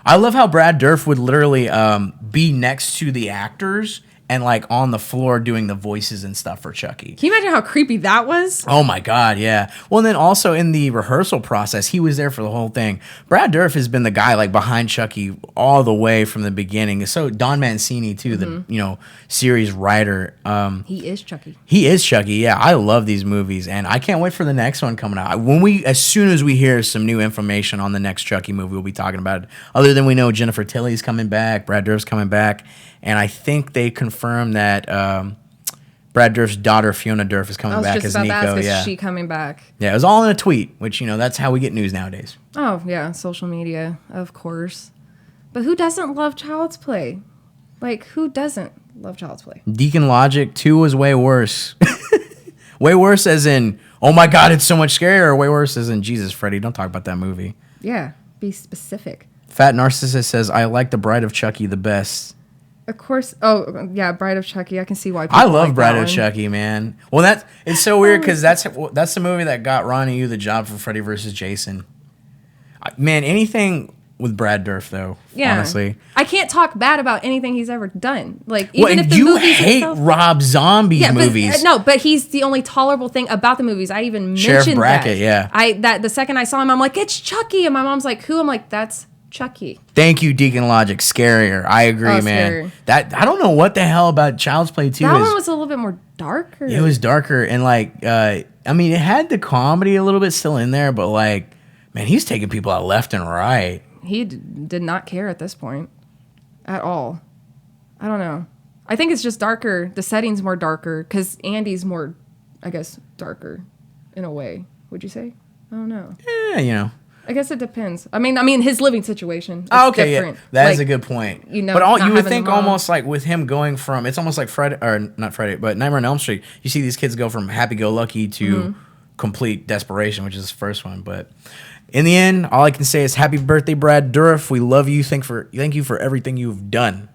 I love how Brad Dourif would literally be next to the actors and like on the floor doing the voices and stuff for Chucky. Can you imagine how creepy that was? Oh my God, yeah. Well, and then also in the rehearsal process, he was there for the whole thing. Brad Dourif has been the guy like behind Chucky all the way from the beginning. So Don Mancini too, the series writer. He is Chucky. He is Chucky. Yeah, I love these movies, and I can't wait for the next one coming out. As soon as we hear some new information on the next Chucky movie, we'll be talking about it. Other than we know Jennifer Tilly's coming back, Brad Dourif's coming back, and I think they confirmed that Brad Dourif's daughter Fiona Dourif is coming back as Nico. Is she coming back? Yeah, it was all in a tweet, which that's how we get news nowadays. Oh yeah, social media, of course. But who doesn't love Child's Play? Like, who doesn't love Child's Play? Deacon Logic 2 was way worse. Way worse as in, oh my God, it's so much scarier, or way worse as in, Jesus, Freddy, don't talk about that movie. Yeah, be specific. Fat Narcissist says, I like The Bride of Chucky the best. Of course. Oh, yeah, Bride of Chucky. I can see why people I love like Bride that of one. Chucky, man. Well, it's so weird because that's the movie that got Ronnie Yu the job for Freddy vs. Jason. Man, anything with Brad Dourif, though, honestly. I can't talk bad about anything he's ever done. Like, Well, even and if the you movies hate itself, Rob Zombie's movies. But he's the only tolerable thing about the movies. I even Sheriff mentioned Brackett, that. yeah. The second I saw him, I'm like, it's Chucky, and my mom's like, who? I'm like, that's Chucky. Thank you, Deacon Logic. Scarier. I agree, man. Scary. I don't know what the hell about Child's Play 2 That is. one was a little bit more darker. It was darker and it had the comedy a little bit still in there, but like, man, he's taking people out left and right. He did not care at this point at all. I don't know. I think it's just darker. The setting's more darker because Andy's more, I guess, darker in a way. Would you say? I don't know. Yeah, I guess it depends. I mean, his living situation. Oh, okay, different. yeah, that is a good point. But you would think almost like with him going from, it's almost like not Friday, but Nightmare on Elm Street. You see these kids go from happy-go-lucky to complete desperation, which is the first one. But in the end, all I can say is happy birthday, Brad Dourif. We love you. Thank you for everything you've done.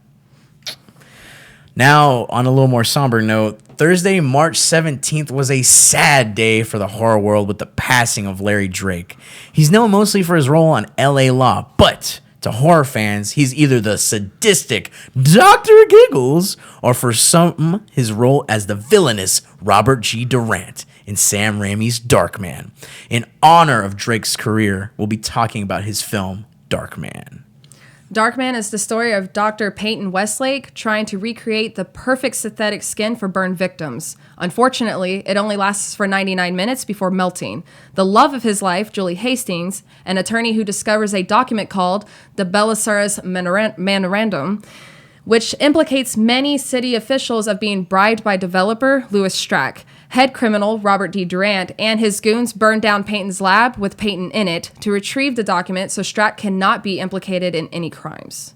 Now, on a little more somber note, Thursday, March 17th was a sad day for the horror world with the passing of Larry Drake. He's known mostly for his role on L.A. Law, but to horror fans, he's either the sadistic Dr. Giggles or for some, his role as the villainous Robert G. Durant in Sam Raimi's Darkman. In honor of Drake's career, we'll be talking about his film, Darkman. Darkman is the story of Dr. Peyton Westlake trying to recreate the perfect synthetic skin for burn victims. Unfortunately, it only lasts for 99 minutes before melting. The love of his life, Julie Hastings, an attorney who discovers a document called the Belisarius Memorandum, which implicates many city officials of being bribed by developer Louis Strack. Head criminal Robert D. Durant and his goons burned down Peyton's lab with Peyton in it to retrieve the document so Strack cannot be implicated in any crimes.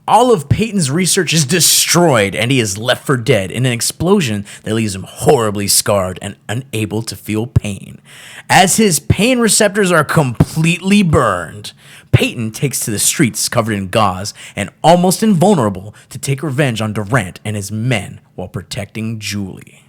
All of Peyton's research is destroyed and he is left for dead in an explosion that leaves him horribly scarred and unable to feel pain. As his pain receptors are completely burned, Peyton takes to the streets covered in gauze and almost invulnerable to take revenge on Durant and his men while protecting Julie.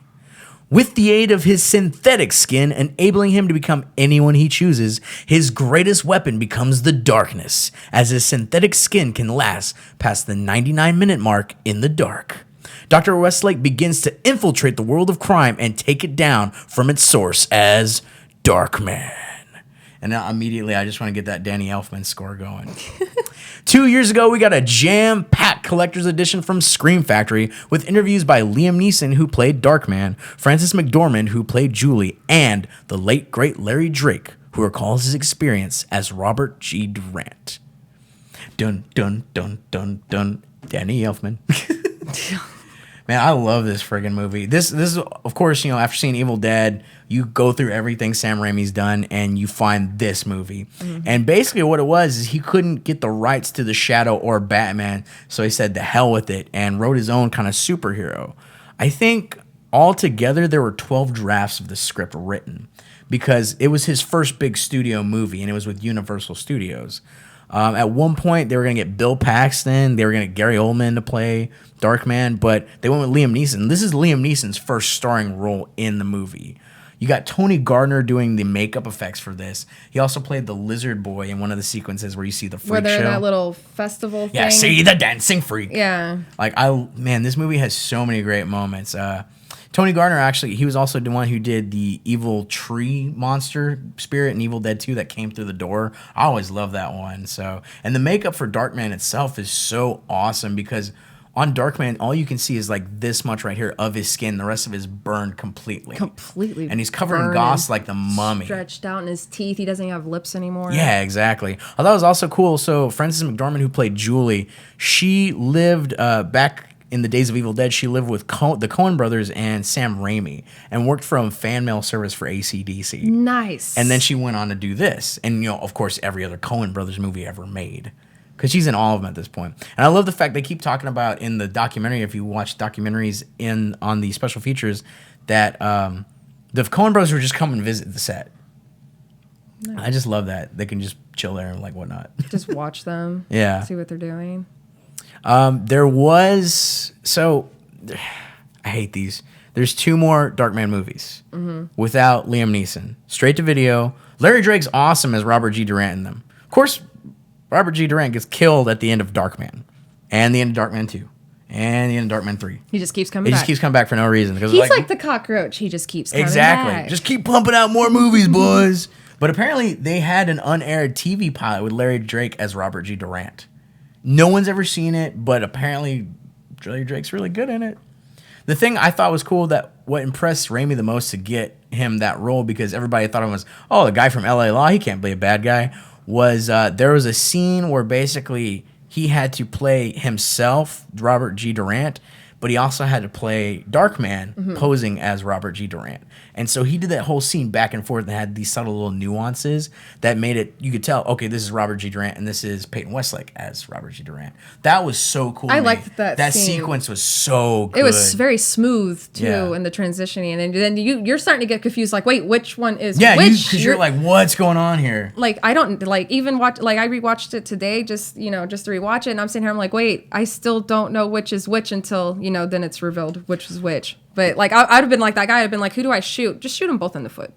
With the aid of his synthetic skin enabling him to become anyone he chooses, his greatest weapon becomes the darkness, as his synthetic skin can last past the 99-minute mark in the dark. Dr. Westlake begins to infiltrate the world of crime and take it down from its source as Darkman. And now immediately I just want to get that Danny Elfman score going. 2 years ago, we got a jam-packed collector's edition from Scream Factory with interviews by Liam Neeson, who played Darkman, Frances McDormand, who played Julie, and the late, great Larry Drake, who recalls his experience as Robert G. Durant. Dun, dun, dun, dun, dun. Danny Elfman. Man, I love this friggin' movie. This is, of course, after seeing Evil Dead, you go through everything Sam Raimi's done, and you find this movie. Mm-hmm. And basically what it was is he couldn't get the rights to The Shadow or Batman, so he said, the hell with it, and wrote his own kind of superhero. I think altogether there were 12 drafts of the script written, because it was his first big studio movie, and it was with Universal Studios. At one point, they were going to get Bill Paxton. They were going to get Gary Oldman to play Darkman, but they went with Liam Neeson. This is Liam Neeson's first starring role in the movie. You got Tony Gardner doing the makeup effects for this. He also played the Lizard Boy in one of the sequences where you see the freak Where they're show. in that little festival thing. Yeah, see the dancing freak. Yeah. Like, man, this movie has so many great moments. Tony Gardner, actually, he was also the one who did the evil tree monster spirit in Evil Dead 2 that came through the door. I always love that one. So, and the makeup for Darkman itself is so awesome because on Darkman, all you can see is like this much right here of his skin. The rest of it is burned completely. Completely. And he's covered in gauze like the mummy. Stretched out in his teeth. He doesn't have lips anymore. Yeah, exactly. I thought it was also cool. So Frances McDormand, who played Julie, she lived back in the days of Evil Dead. She lived with the Coen brothers and Sam Raimi and worked from fan mail service for AC/DC. Nice. And then she went on to do this. And, you know, of course, every other Coen brothers movie ever made. Because she's in all of them at this point. And I love the fact they keep talking about in the documentary, if you watch documentaries on the special features, that the Coen brothers would just come and visit the set. Nice. I just love that. They can just chill there and like whatnot. Just watch them. Yeah. See what they're doing. There was... So, I hate these. There's 2 more Darkman movies without Liam Neeson. Straight to video. Larry Drake's awesome as Robert G. Durant in them. Of course... Robert G. Durant gets killed at the end of Darkman, and the end of Darkman 2, and the end of Darkman 3. He just keeps coming back. He just keeps coming back for no reason. He's like the cockroach. He just keeps coming back. Just keep pumping out more movies, boys. But apparently, they had an unaired TV pilot with Larry Drake as Robert G. Durant. No one's ever seen it, but apparently, Larry Drake's really good in it. The thing I thought was cool, that what impressed Raimi the most to get him that role, because everybody thought it was, oh, the guy from LA Law, he can't play a bad guy, was there was a scene where basically he had to play himself, Robert G. Durant, but he also had to play Darkman posing as Robert G. Durant. And so he did that whole scene back and forth and had these subtle little nuances that made it, you could tell, okay, this is Robert G. Durant and this is Peyton Westlake as Robert G. Durant. That was so cool. I liked that That scene. sequence was so good. It was very smooth, too, Yeah. in the transitioning. And then you're starting to get confused, like, wait, which one is yeah, which? because you're like, what's going on here? Like, I don't, like, even watch, like, I rewatched it today, just to rewatch it, and I'm sitting here, I'm like, wait, I still don't know which is which until, then it's revealed which is which. But, like, I'd have been like that guy. I'd have been like, who do I shoot? Just shoot them both in the foot.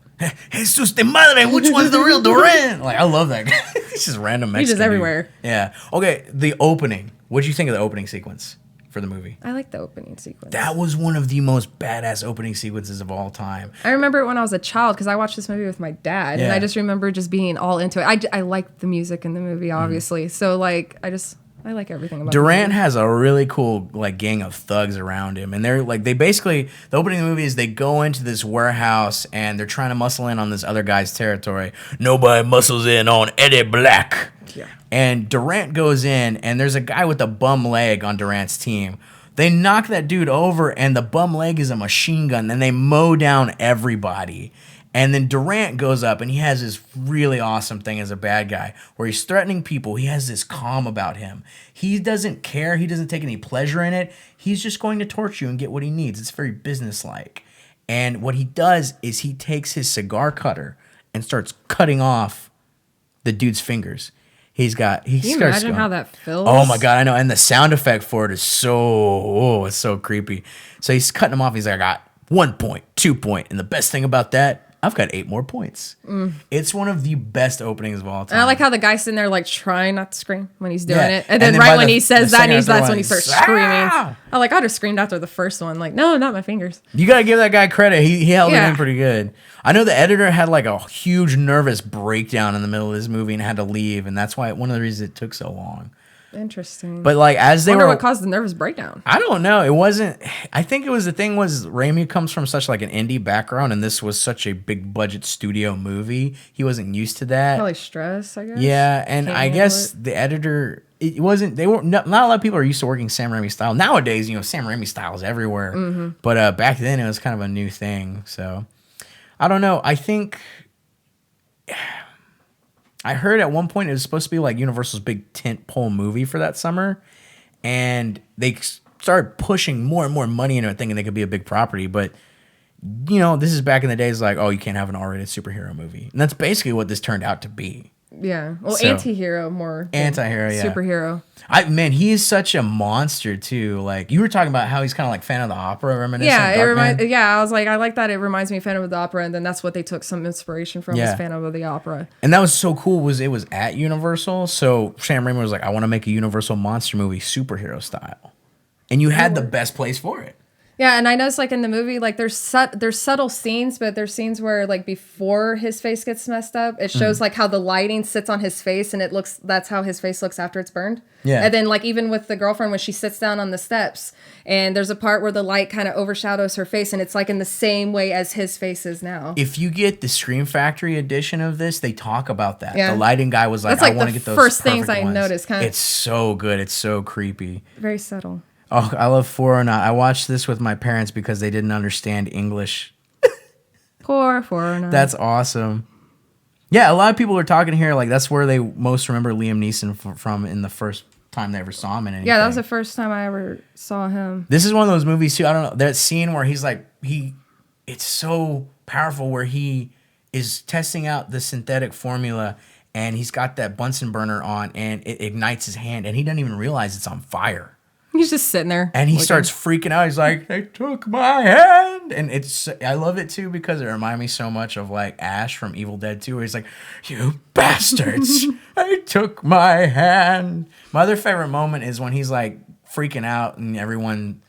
Jesus de madre, which one's the real Durant? Like, I love that guy. He's just random Mexican. He's just everywhere. Dude. Yeah. Okay, the opening. What did you think of the opening sequence for the movie? I like the opening sequence. That was one of the most badass opening sequences of all time. I remember it when I was a child because I watched this movie with my dad, and I just remember just being all into it. I liked the music in the movie, obviously. So, like, I like everything about Durant has a really cool like gang of thugs around him, and they're like the opening of the movie is they go into this warehouse and they're trying to muscle in on this other guy's territory. Nobody muscles in on Eddie Black. Yeah. And Durant goes in, and there's a guy with a bum leg on Durant's team. They knock that dude over, and the bum leg is a machine gun, and they mow down everybody. And then Durant goes up, and he has this really awesome thing as a bad guy where he's threatening people. He has this calm about him. He doesn't care. He doesn't take any pleasure in it. He's just going to torture you and get what he needs. It's very businesslike. And what he does is he takes his cigar cutter and starts cutting off the dude's fingers. Can you imagine how that feels? Oh my God, I know. And the sound effect for it is it's so creepy. So he's cutting him off. He's like, I got 1 point, 2 point. And the best thing about that, I've got 8 more points. It's one of the best openings of all time. And I like how the guy's sitting there like trying not to scream when he's doing it. And then right when he says that, that's when he starts screaming. I like, I'd have screamed after the first one. Like, no, not my fingers. You got to give that guy credit. He held it in pretty good. I know the editor had like a huge nervous breakdown in the middle of this movie and had to leave. And that's why one of the reasons it took so long. Interesting. But like as they were, what caused the nervous breakdown? I don't know. It wasn't. I think it was the thing was Raimi comes from such like an indie background, and this was such a big budget studio movie. He wasn't used to that. Probably stress, I guess. Yeah, and I guess the editor. It wasn't. They were not a lot of people are used to working Sam Raimi style nowadays. Sam Raimi style is everywhere. But back then it was kind of a new thing. So I don't know. I think. I heard at one point it was supposed to be like Universal's big tentpole movie for that summer, and they started pushing more and more money into it, thinking they could be a big property. But this is back in the days like, oh, you can't have an R-rated superhero movie, and that's basically what this turned out to be. Yeah. Well, So- anti-hero more. than Anti-hero, yeah. Superhero. Man, he is such a monster too. Like you were talking about how he's kind of like Phantom of the Opera, reminiscent. Yeah, Darkman. I was like, I like that. It reminds me of Phantom of the Opera, and then that's what they took some inspiration from Yeah. was Phantom of the Opera. And that was so cool. Was it was at Universal, so Sam Raimi was like, I want to make a Universal monster movie superhero style, and you had the best place for it. Yeah, and I noticed like in the movie, like there's subtle scenes, but there's scenes where like before his face gets messed up, it shows like how the lighting sits on his face, and that's how his face looks after it's burned. Yeah. And then like even with the girlfriend when she sits down on the steps, and there's a part where the light kind of overshadows her face, and it's like in the same way as his face is now. If you get the Scream Factory edition of this, they talk about that. Yeah. The lighting guy was like, That's like I want to the get those first things perfect I ones. noticed, kinda. It's so good. It's so creepy. Very subtle. Oh, I love 409. I watched this with my parents because they didn't understand English. Poor 409. That's awesome. Yeah, a lot of people are talking here like that's where they most remember Liam Neeson from in the first time they ever saw him in anything. Yeah, that was the first time I ever saw him. This is one of those movies too. I don't know that scene where he's like it's so powerful where he is testing out the synthetic formula and he's got that Bunsen burner on and it ignites his hand and he doesn't even realize it's on fire. He's just sitting there. And he looking. starts freaking out. He's like, they took my hand. And I love it too because it reminds me so much of like Ash from Evil Dead 2 where he's like, you bastards, they took my hand. My other favorite moment is when he's like freaking out and everyone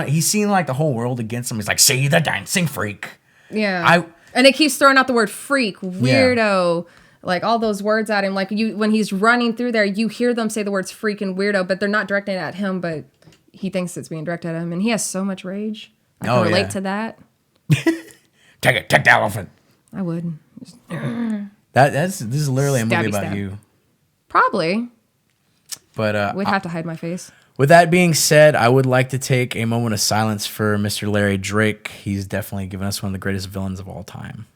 he's seeing like the whole world against him. He's like, see the dancing freak. Yeah. And it keeps throwing out the word freak, weirdo. Yeah. Like all those words at him, like when he's running through there, you hear them say the words freak and weirdo, but they're not directed at him, but he thinks it's being directed at him. And he has so much rage. I can relate to that. Take the elephant. I would. This is literally a movie about you. Probably. But we'd have to hide my face. With that being said, I would like to take a moment of silence for Mr. Larry Drake. He's definitely given us one of the greatest villains of all time.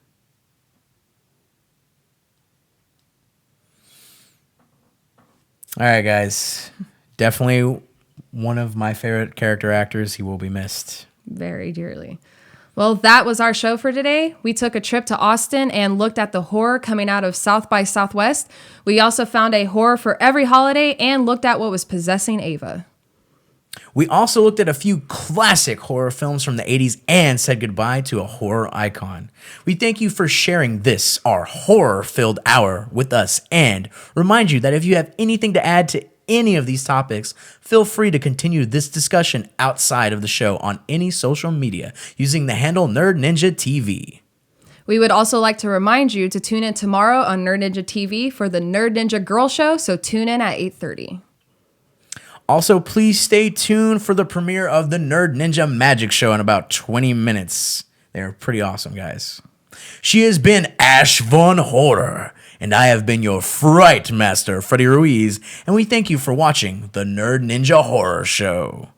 All right, guys. Definitely one of my favorite character actors. He will be missed. Very dearly. Well, that was our show for today. We took a trip to Austin and looked at the horror coming out of South by Southwest. We also found a horror for every holiday and looked at what was possessing Ava. We also looked at a few classic horror films from the 80s and said goodbye to a horror icon. We thank you for sharing this, our horror-filled hour, with us, and remind you that if you have anything to add to any of these topics, feel free to continue this discussion outside of the show on any social media using the handle Nerd Ninja TV. We would also like to remind you to tune in tomorrow on Nerd Ninja TV for the Nerd Ninja Girl Show, so tune in at 8:30. Also, please stay tuned for the premiere of the Nerd Ninja Magic Show in about 20 minutes. They're pretty awesome, guys. She has been Ash Von Horror, and I have been your Fright Master, Freddy Ruiz, and we thank you for watching the Nerd Ninja Horror Show.